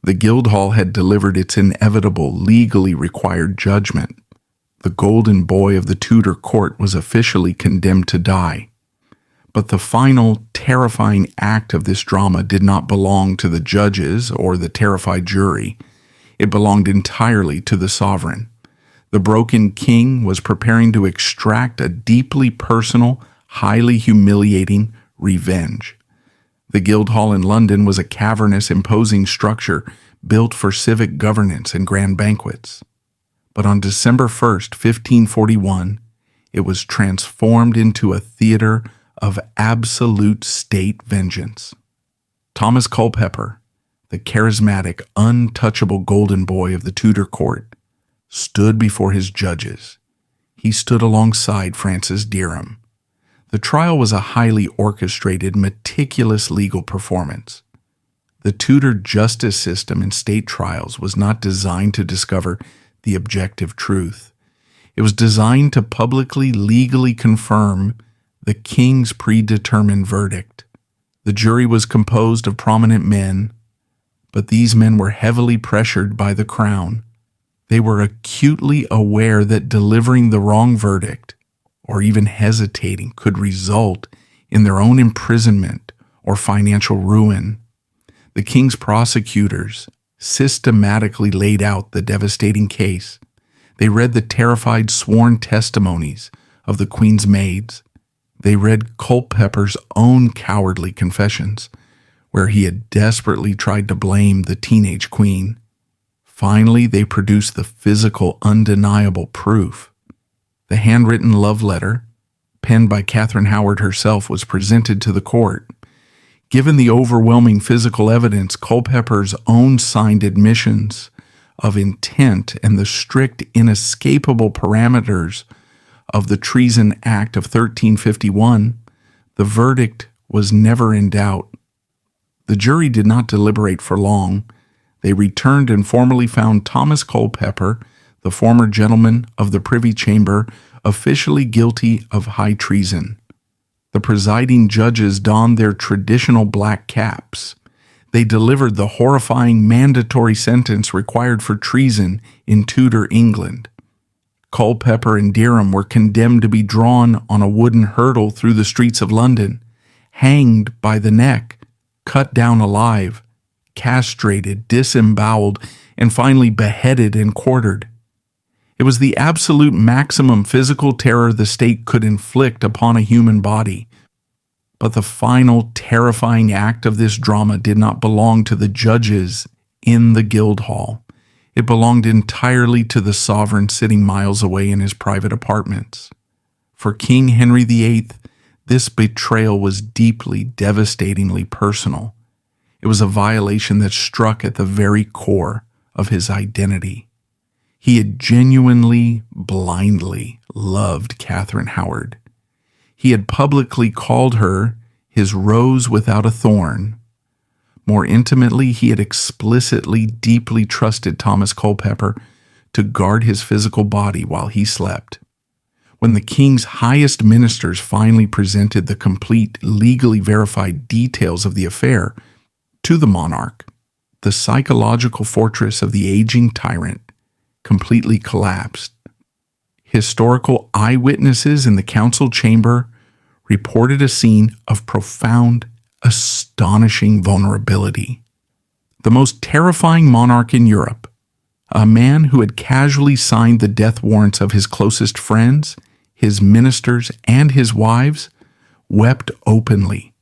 The Guildhall had delivered its inevitable, legally required judgment. The golden boy of the Tudor court was officially condemned to die. But the final, terrifying act of this drama did not belong to the judges or the terrified jury. It belonged entirely to the sovereign. The broken king was preparing to extract a deeply personal, highly humiliating revenge. The Guildhall in London was a cavernous, imposing structure built for civic governance and grand banquets. But on December 1st, 1541, it was transformed into a theater of absolute state vengeance. Thomas Culpeper, the charismatic, untouchable golden boy of the Tudor court, stood before his judges. He stood alongside Francis Dereham. The trial was a highly orchestrated, meticulous legal performance. The Tudor justice system in state trials was not designed to discover the objective truth. It was designed to publicly, legally confirm the king's predetermined verdict. The jury was composed of prominent men, but these men were heavily pressured by the crown. They were acutely aware that delivering the wrong verdict, or even hesitating, could result in their own imprisonment or financial ruin. The king's prosecutors systematically laid out the devastating case. They read the terrified sworn testimonies of the queen's maids. They read Culpeper's own cowardly confessions, where he had desperately tried to blame the teenage queen. Finally, they produced the physical, undeniable proof. The handwritten love letter, penned by Catherine Howard herself, was presented to the court. Given the overwhelming physical evidence, Culpeper's own signed admissions of intent, and the strict, inescapable parameters of the Treason Act of 1351, the verdict was never in doubt. The jury did not deliberate for long. They returned and formally found Thomas Culpeper, the former gentleman of the Privy-Chamber, officially guilty of high treason. The presiding judges donned their traditional black caps. They delivered the horrifying mandatory sentence required for treason in Tudor England. Culpeper and Derham were condemned to be drawn on a wooden hurdle through the streets of London, hanged by the neck, cut down alive, castrated, disemboweled, and finally beheaded and quartered. It was the absolute maximum physical terror the state could inflict upon a human body. But the final terrifying act of this drama did not belong to the judges in the Guildhall. It belonged entirely to the sovereign sitting miles away in his private apartments. For King Henry VIII, this betrayal was deeply, devastatingly personal. It was a violation that struck at the very core of his identity. He had genuinely, blindly loved Catherine Howard. He had publicly called her his rose without a thorn. More intimately, he had explicitly, deeply trusted Thomas Culpeper to guard his physical body while he slept. When the king's highest ministers finally presented the complete, legally verified details of the affair to the monarch, the psychological fortress of the aging tyrant completely collapsed. Historical eyewitnesses in the council chamber reported a scene of profound, astonishing vulnerability. The most terrifying monarch in Europe, a man who had casually signed the death warrants of his closest friends, his ministers, and his wives, wept openly.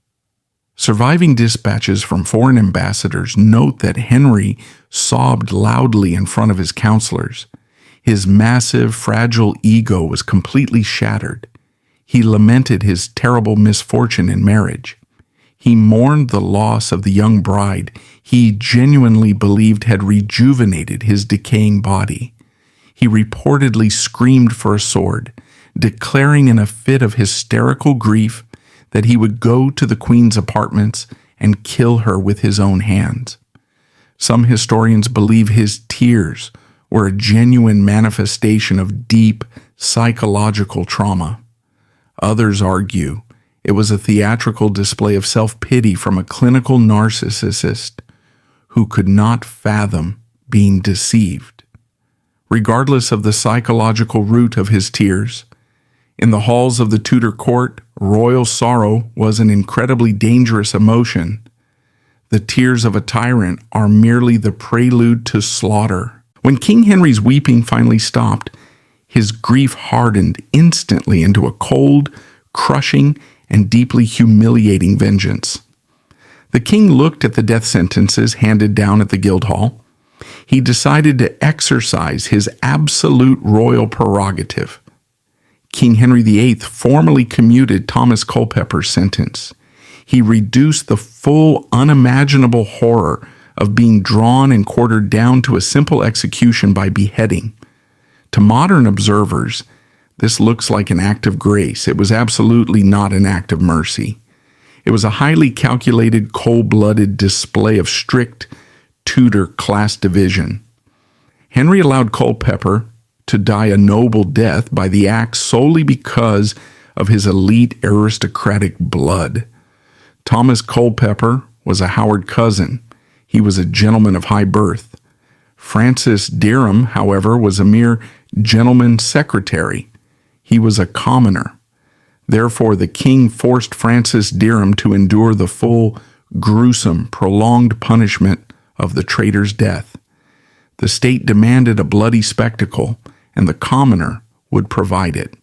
Surviving dispatches from foreign ambassadors note that Henry sobbed loudly in front of his counselors. His massive, fragile ego was completely shattered. He lamented his terrible misfortune in marriage. He mourned the loss of the young bride he genuinely believed had rejuvenated his decaying body. He reportedly screamed for a sword, declaring in a fit of hysterical grief that he would go to the Queen's apartments and kill her with his own hands. Some historians believe his tears were a genuine manifestation of deep psychological trauma. Others argue it was a theatrical display of self-pity from a clinical narcissist who could not fathom being deceived. Regardless of the psychological root of his tears, in the halls of the Tudor court, royal sorrow was an incredibly dangerous emotion. The tears of a tyrant are merely the prelude to slaughter. When King Henry's weeping finally stopped, his grief hardened instantly into a cold, crushing, and deeply humiliating vengeance. The king looked at the death sentences handed down at the Guildhall. He decided to exercise his absolute royal prerogative. King Henry VIII formally commuted Thomas Culpeper's sentence. He reduced the full, unimaginable horror of being drawn and quartered down to a simple execution by beheading. To modern observers, this looks like an act of grace. It was absolutely not an act of mercy. It was a highly calculated, cold-blooded display of strict Tudor class division. Henry allowed Culpeper to die a noble death by the axe solely because of his elite aristocratic blood. Thomas Culpeper was a Howard cousin. He was a gentleman of high birth. Francis Derham, however, was a mere gentleman's secretary. He was a commoner. Therefore, the king forced Francis Derham to endure the full, gruesome, prolonged punishment of the traitor's death. The state demanded a bloody spectacle, and the commoner would provide it.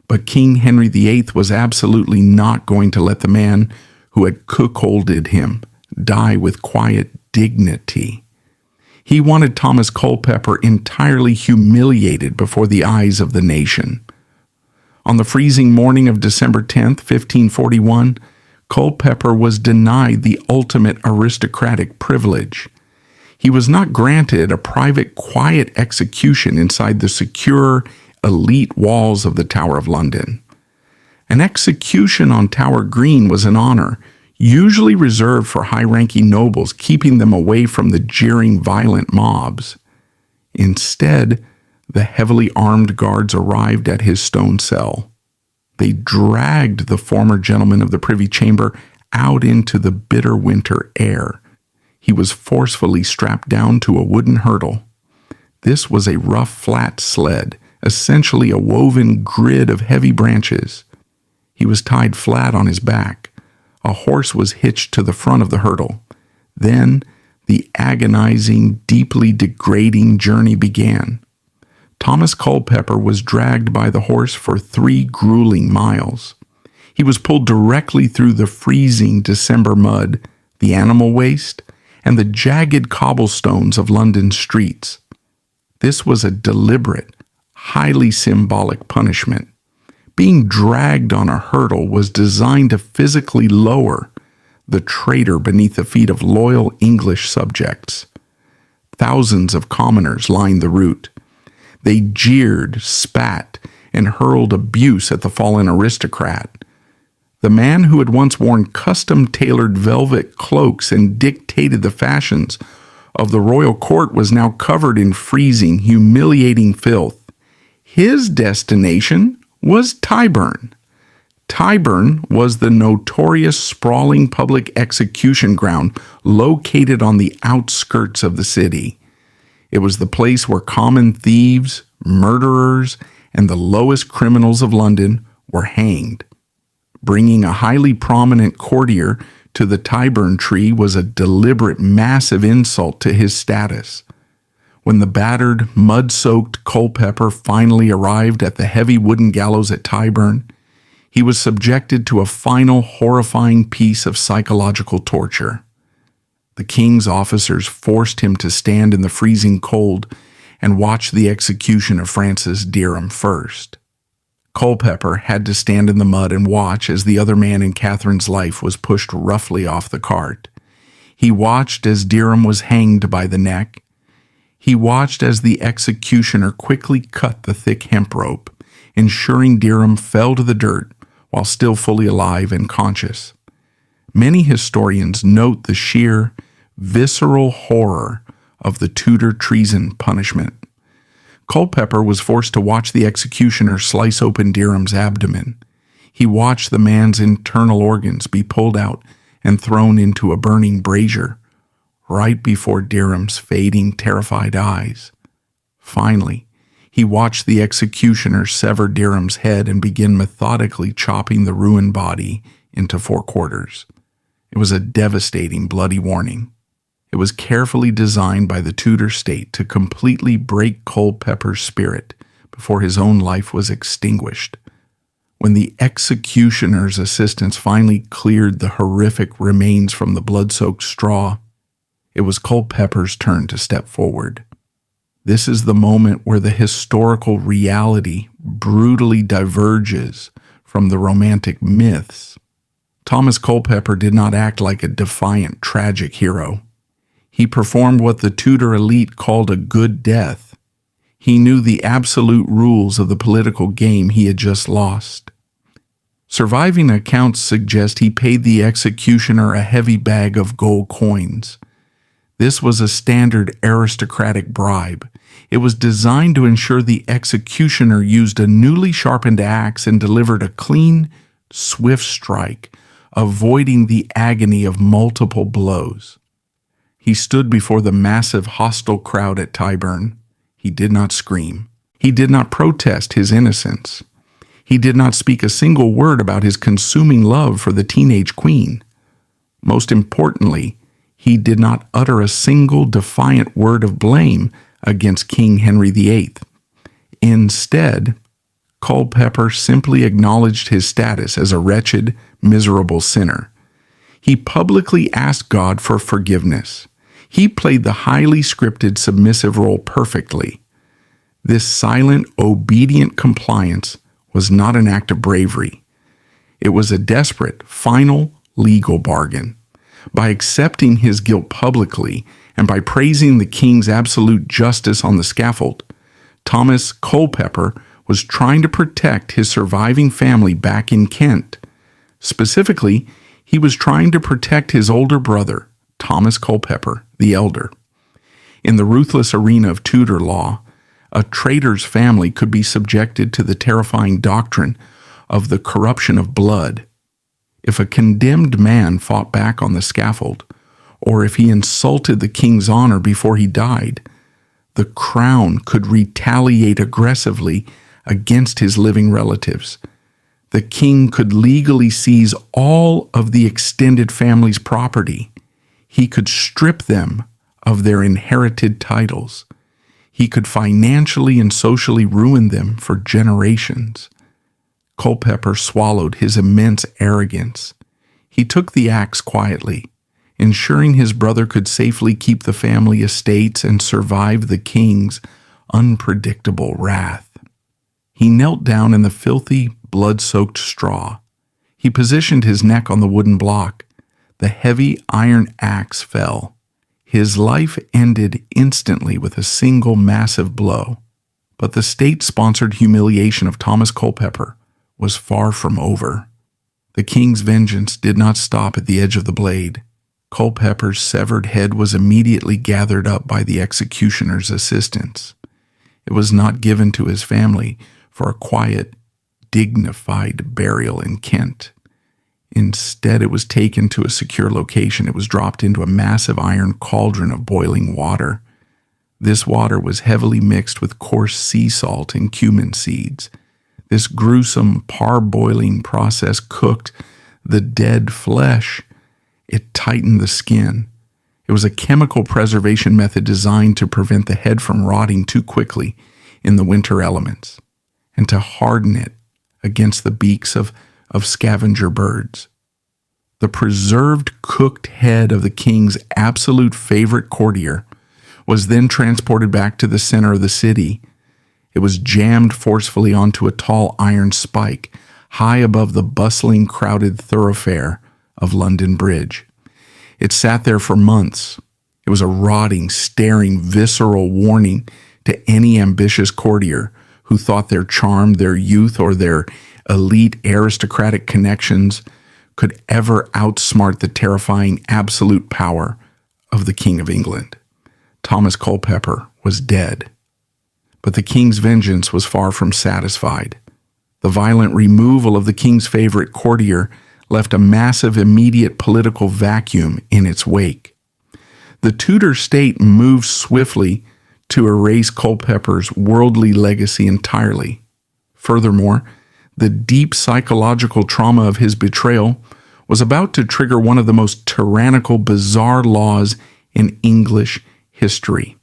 But King Henry VIII was absolutely not going to let the man who had cuckolded him die with quiet dignity. He wanted Thomas Culpeper entirely humiliated before the eyes of the nation. On the freezing morning of December 10th, 1541, Culpeper was denied the ultimate aristocratic privilege. He was not granted a private, quiet execution inside the secure, elite walls of the Tower of London. An execution on Tower Green was an honor, usually reserved for high-ranking nobles, keeping them away from the jeering, violent mobs. Instead, the heavily armed guards arrived at his stone cell. They dragged the former gentleman of the Privy-Chamber out into the bitter winter air. He was forcefully strapped down to a wooden hurdle. This was a rough, flat sled, essentially a woven grid of heavy branches. He was tied flat on his back. A horse was hitched to the front of the hurdle. Then the agonizing, deeply degrading journey began. Thomas Culpeper was dragged by the horse for 3 grueling miles. He was pulled directly through the freezing December mud, the animal waste, and the jagged cobblestones of London streets. This was a deliberate, highly symbolic punishment. Being dragged on a hurdle was designed to physically lower the traitor beneath the feet of loyal English subjects. Thousands of commoners lined the route. They jeered, spat, and hurled abuse at the fallen aristocrat. The man who had once worn custom-tailored velvet cloaks and dictated the fashions of the royal court was now covered in freezing, humiliating filth. His destination was Tyburn. Tyburn was the notorious sprawling public execution ground located on the outskirts of the city. It was the place where common thieves, murderers, and the lowest criminals of London were hanged. Bringing a highly prominent courtier to the Tyburn tree was a deliberate, massive insult to his status. When the battered, mud-soaked Culpeper finally arrived at the heavy wooden gallows at Tyburn, he was subjected to a final, horrifying piece of psychological torture. The king's officers forced him to stand in the freezing cold and watch the execution of Francis Derham first. Culpeper had to stand in the mud and watch as the other man in Catherine's life was pushed roughly off the cart. He watched as Derham was hanged by the neck. He watched as the executioner quickly cut the thick hemp rope, ensuring Derham fell to the dirt while still fully alive and conscious. Many historians note the sheer, visceral horror of the Tudor treason punishment. Culpeper was forced to watch the executioner slice open Derham's abdomen. He watched the man's internal organs be pulled out and thrown into a burning brazier, right before Derham's fading, terrified eyes. Finally, he watched the executioner sever Derham's head and begin methodically chopping the ruined body into 4 quarters. It was a devastating, bloody warning. It was carefully designed by the Tudor state to completely break Culpeper's spirit before his own life was extinguished. When the executioner's assistants finally cleared the horrific remains from the blood-soaked straw, it was Culpeper's turn to step forward. This is the moment where the historical reality brutally diverges from the romantic myths. Thomas Culpeper did not act like a defiant, tragic hero. He performed what the Tudor elite called a good death. He knew the absolute rules of the political game he had just lost. Surviving accounts suggest he paid the executioner a heavy bag of gold coins. This was a standard aristocratic bribe. It was designed to ensure the executioner used a newly sharpened axe and delivered a clean, swift strike, avoiding the agony of multiple blows. He stood before the massive hostile crowd at Tyburn. He did not scream. He did not protest his innocence. He did not speak a single word about his consuming love for the teenage queen. Most importantly, he did not utter a single defiant word of blame against King Henry VIII. Instead, Culpeper simply acknowledged his status as a wretched, miserable sinner. He publicly asked God for forgiveness. He played the highly scripted, submissive role perfectly. This silent, obedient compliance was not an act of bravery. It was a desperate, final, legal bargain. By accepting his guilt publicly and by praising the king's absolute justice on the scaffold, Thomas Culpeper was trying to protect his surviving family back in Kent. Specifically, he was trying to protect his older brother, Thomas Culpeper, the elder. In the ruthless arena of Tudor law, a traitor's family could be subjected to the terrifying doctrine of the corruption of blood. If a condemned man fought back on the scaffold, or if he insulted the king's honor before he died, the crown could retaliate aggressively against his living relatives. The king could legally seize all of the extended family's property. He could strip them of their inherited titles. He could financially and socially ruin them for generations. Culpeper swallowed his immense arrogance. He took the axe quietly, ensuring his brother could safely keep the family estates and survive the king's unpredictable wrath. He knelt down in the filthy, blood-soaked straw. He positioned his neck on the wooden block. The heavy iron axe fell. His life ended instantly with a single massive blow. But the state-sponsored humiliation of Thomas Culpeper was far from over. The king's vengeance did not stop at the edge of the blade. Culpeper's severed head was immediately gathered up by the executioner's assistants. It was not given to his family for a quiet, dignified burial in Kent. Instead, it was taken to a secure location. It was dropped into a massive iron cauldron of boiling water. This water was heavily mixed with coarse sea salt and cumin seeds. This gruesome parboiling process cooked the dead flesh. It tightened the skin. It was a chemical preservation method designed to prevent the head from rotting too quickly in the winter elements, and to harden it against the beaks of scavenger birds. The preserved cooked head of the king's absolute favorite courtier was then transported back to the center of the city. It was jammed forcefully onto a tall iron spike high above the bustling, crowded thoroughfare of London Bridge. It sat there for months. It was a rotting, staring, visceral warning to any ambitious courtier who thought their charm, their youth, or their elite aristocratic connections could ever outsmart the terrifying absolute power of the King of England. Thomas Culpeper was dead. But the king's vengeance was far from satisfied. The violent removal of the king's favorite courtier left a massive immediate political vacuum in its wake. The Tudor state moved swiftly to erase Culpeper's worldly legacy entirely. Furthermore, the deep psychological trauma of his betrayal was about to trigger one of the most tyrannical, bizarre laws in English history.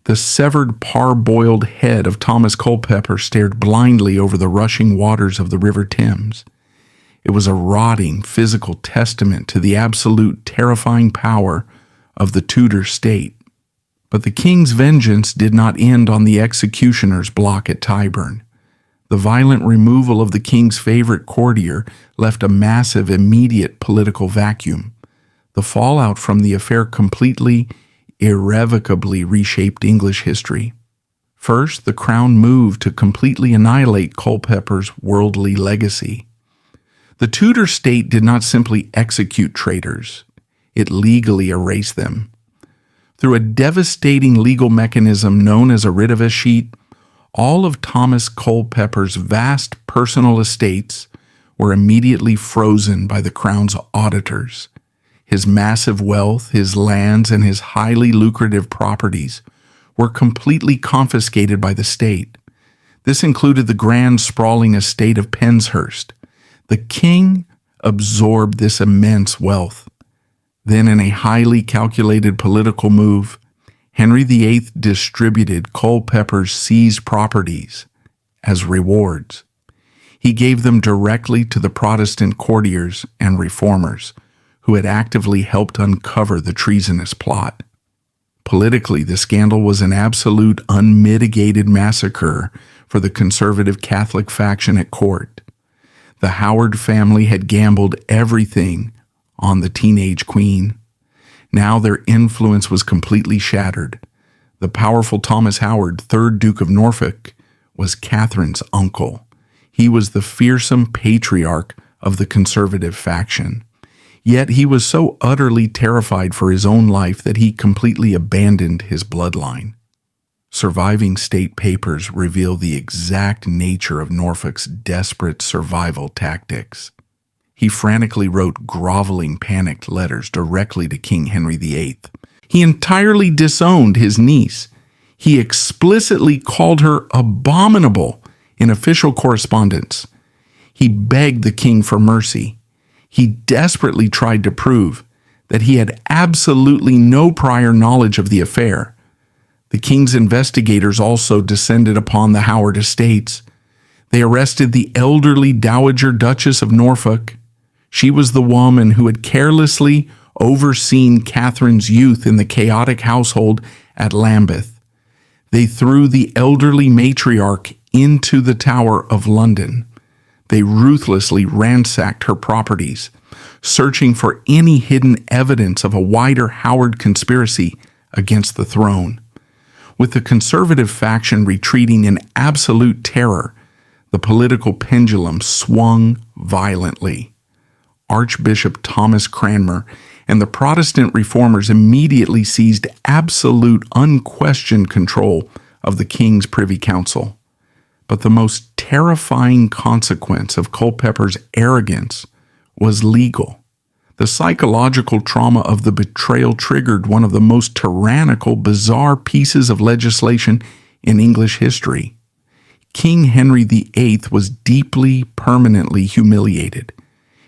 The severed, parboiled head of Thomas Culpeper stared blindly over the rushing waters of the River Thames. It was a rotting, physical testament to the absolute, terrifying power of the Tudor state. But the king's vengeance did not end on the executioner's block at Tyburn. The violent removal of the king's favorite courtier left a massive, immediate political vacuum. The fallout from the affair completely, irrevocably reshaped English history. First, the crown moved to completely annihilate Culpeper's worldly legacy. The Tudor state did not simply execute traitors. It legally erased them. Through a devastating legal mechanism known as a writ of escheat, all of Thomas Culpeper's vast personal estates were immediately frozen by the Crown's auditors. His massive wealth, his lands, and his highly lucrative properties were completely confiscated by the state. This included the grand sprawling estate of Penshurst. The king absorbed this immense wealth. Then, in a highly calculated political move, Henry VIII distributed Culpeper's seized properties as rewards. He gave them directly to the Protestant courtiers and reformers who had actively helped uncover the treasonous plot. Politically, the scandal was an absolute, unmitigated massacre for the conservative Catholic faction at court. The Howard family had gambled everything on the teenage queen. Now their influence was completely shattered. The powerful Thomas Howard, 3rd Duke of Norfolk, was Catherine's uncle. He was the fearsome patriarch of the conservative faction. Yet he was so utterly terrified for his own life that he completely abandoned his bloodline. Surviving state papers reveal the exact nature of Norfolk's desperate survival tactics. He frantically wrote groveling, panicked letters directly to King Henry VIII. He entirely disowned his niece. He explicitly called her abominable in official correspondence. He begged the king for mercy. He desperately tried to prove that he had absolutely no prior knowledge of the affair. The king's investigators also descended upon the Howard estates. They arrested the elderly Dowager Duchess of Norfolk. She was the woman who had carelessly overseen Catherine's youth in the chaotic household at Lambeth. They threw the elderly matriarch into the Tower of London. They ruthlessly ransacked her properties, searching for any hidden evidence of a wider Howard conspiracy against the throne. With the conservative faction retreating in absolute terror, the political pendulum swung violently. Archbishop Thomas Cranmer and the Protestant reformers immediately seized absolute, unquestioned control of the king's Privy Council. But the most terrifying consequence of Culpeper's arrogance was legal. The psychological trauma of the betrayal triggered one of the most tyrannical, bizarre pieces of legislation in English history. King Henry VIII was deeply, permanently humiliated.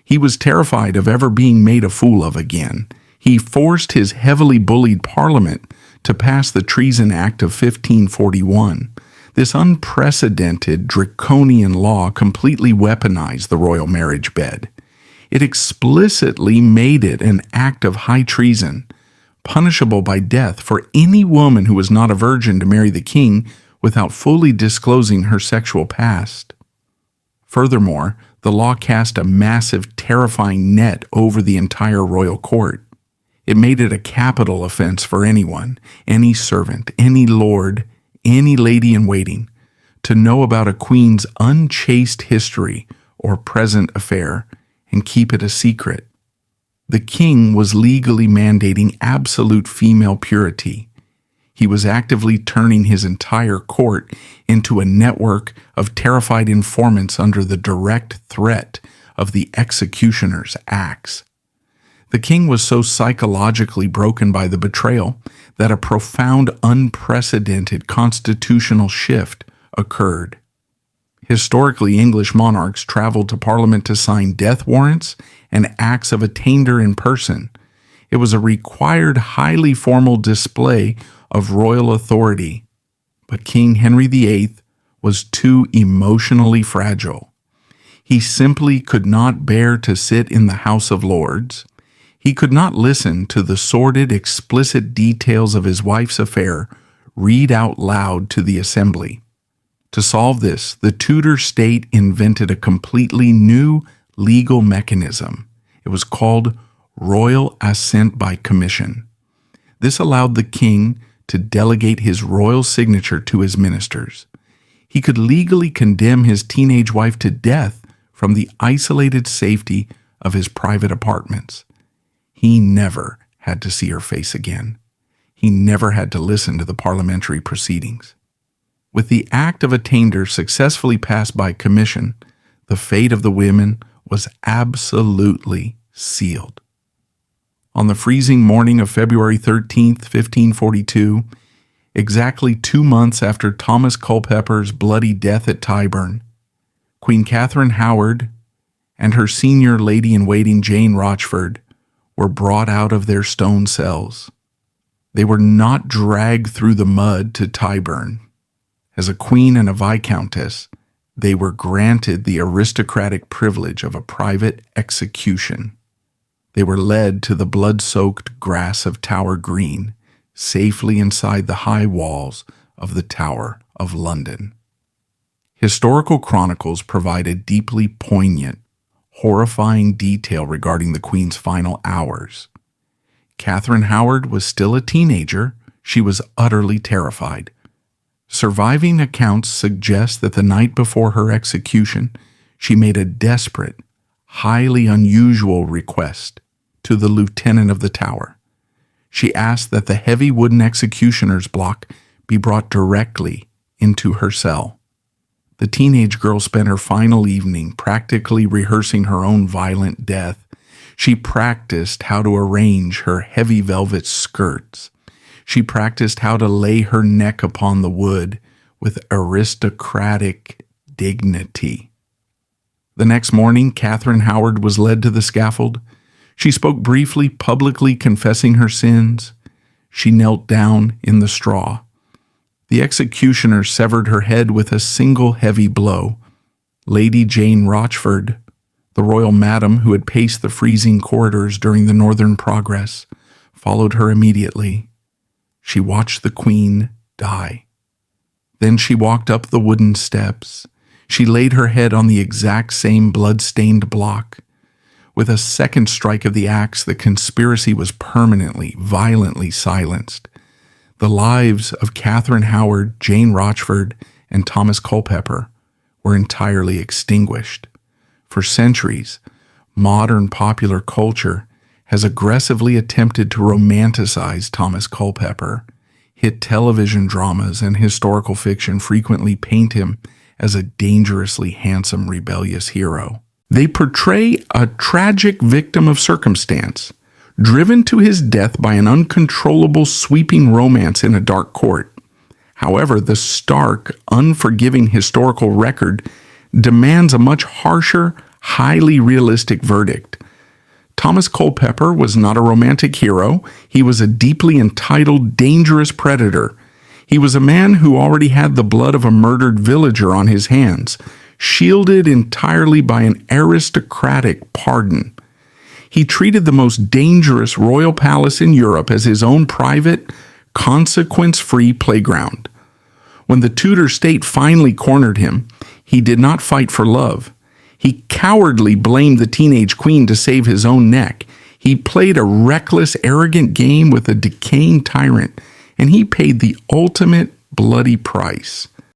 He was terrified of ever being made a fool of again. He forced his heavily bullied Parliament to pass the Treason Act of 1541. This unprecedented, draconian law completely weaponized the royal marriage bed. It explicitly made it an act of high treason, punishable by death for any woman who was not a virgin to marry the king without fully disclosing her sexual past. Furthermore, the law cast a massive, terrifying net over the entire royal court. It made it a capital offense for anyone, any servant, any lord, any lady-in-waiting, to know about a queen's unchaste history or present affair and keep it a secret. The king was legally mandating absolute female purity. He was actively turning his entire court into a network of terrified informants under the direct threat of the executioner's axe. The king was so psychologically broken by the betrayal that a profound, unprecedented constitutional shift occurred. Historically, English monarchs traveled to Parliament to sign death warrants and acts of attainder in person. It was a required, highly formal display of royal authority. But King Henry VIII was too emotionally fragile. He simply could not bear to sit in the House of Lords. He could not listen to the sordid, explicit details of his wife's affair read out loud to the assembly. To solve this, the Tudor state invented a completely new legal mechanism. It was called royal assent by commission. This allowed the king to delegate his royal signature to his ministers. He could legally condemn his teenage wife to death from the isolated safety of his private apartments. He never had to see her face again. He never had to listen to the parliamentary proceedings. With the Act of Attainder successfully passed by commission, the fate of the women was absolutely sealed. On the freezing morning of February 13th, 1542, exactly 2 months after Thomas Culpeper's bloody death at Tyburn, Queen Catherine Howard and her senior lady-in-waiting Jane Rochford were brought out of their stone cells. They were not dragged through the mud to Tyburn. As a queen and a viscountess, they were granted the aristocratic privilege of a private execution. They were led to the blood-soaked grass of Tower Green, safely inside the high walls of the Tower of London. Historical chronicles provide a deeply poignant, horrifying detail regarding the Queen's final hours. Catherine Howard was still a teenager. She was utterly terrified. Surviving accounts suggest that the night before her execution, she made a desperate, highly unusual request to the lieutenant of the tower. She asked that the heavy wooden executioner's block be brought directly into her cell. The teenage girl spent her final evening practically rehearsing her own violent death. She practiced how to arrange her heavy velvet skirts. She practiced how to lay her neck upon the wood with aristocratic dignity. The next morning, Catherine Howard was led to the scaffold. She spoke briefly, publicly confessing her sins. She knelt down in the straw. The executioner severed her head with a single heavy blow. Lady Jane Rochford, the royal madam who had paced the freezing corridors during the northern progress, followed her immediately. She watched the Queen die. Then she walked up the wooden steps. She laid her head on the exact same blood-stained block. With a second strike of the axe, the conspiracy was permanently, violently silenced. The lives of Catherine Howard, Jane Rochford, and Thomas Culpeper were entirely extinguished. For centuries, modern popular culture has aggressively attempted to romanticize Thomas Culpeper. Hit television dramas and historical fiction frequently paint him as a dangerously handsome, rebellious hero. They portray a tragic victim of circumstance, driven to his death by an uncontrollable, sweeping romance in a dark court. However, the stark, unforgiving historical record demands a much harsher, highly realistic verdict. Thomas Culpeper was not a romantic hero. He was a deeply entitled, dangerous predator. He was a man who already had the blood of a murdered villager on his hands, shielded entirely by an aristocratic pardon. He treated the most dangerous royal palace in Europe as his own private, consequence-free playground. When the Tudor state finally cornered him, he did not fight for love. He cowardly blamed the teenage queen to save his own neck. He played a reckless, arrogant game with a decaying tyrant, and he paid the ultimate bloody price.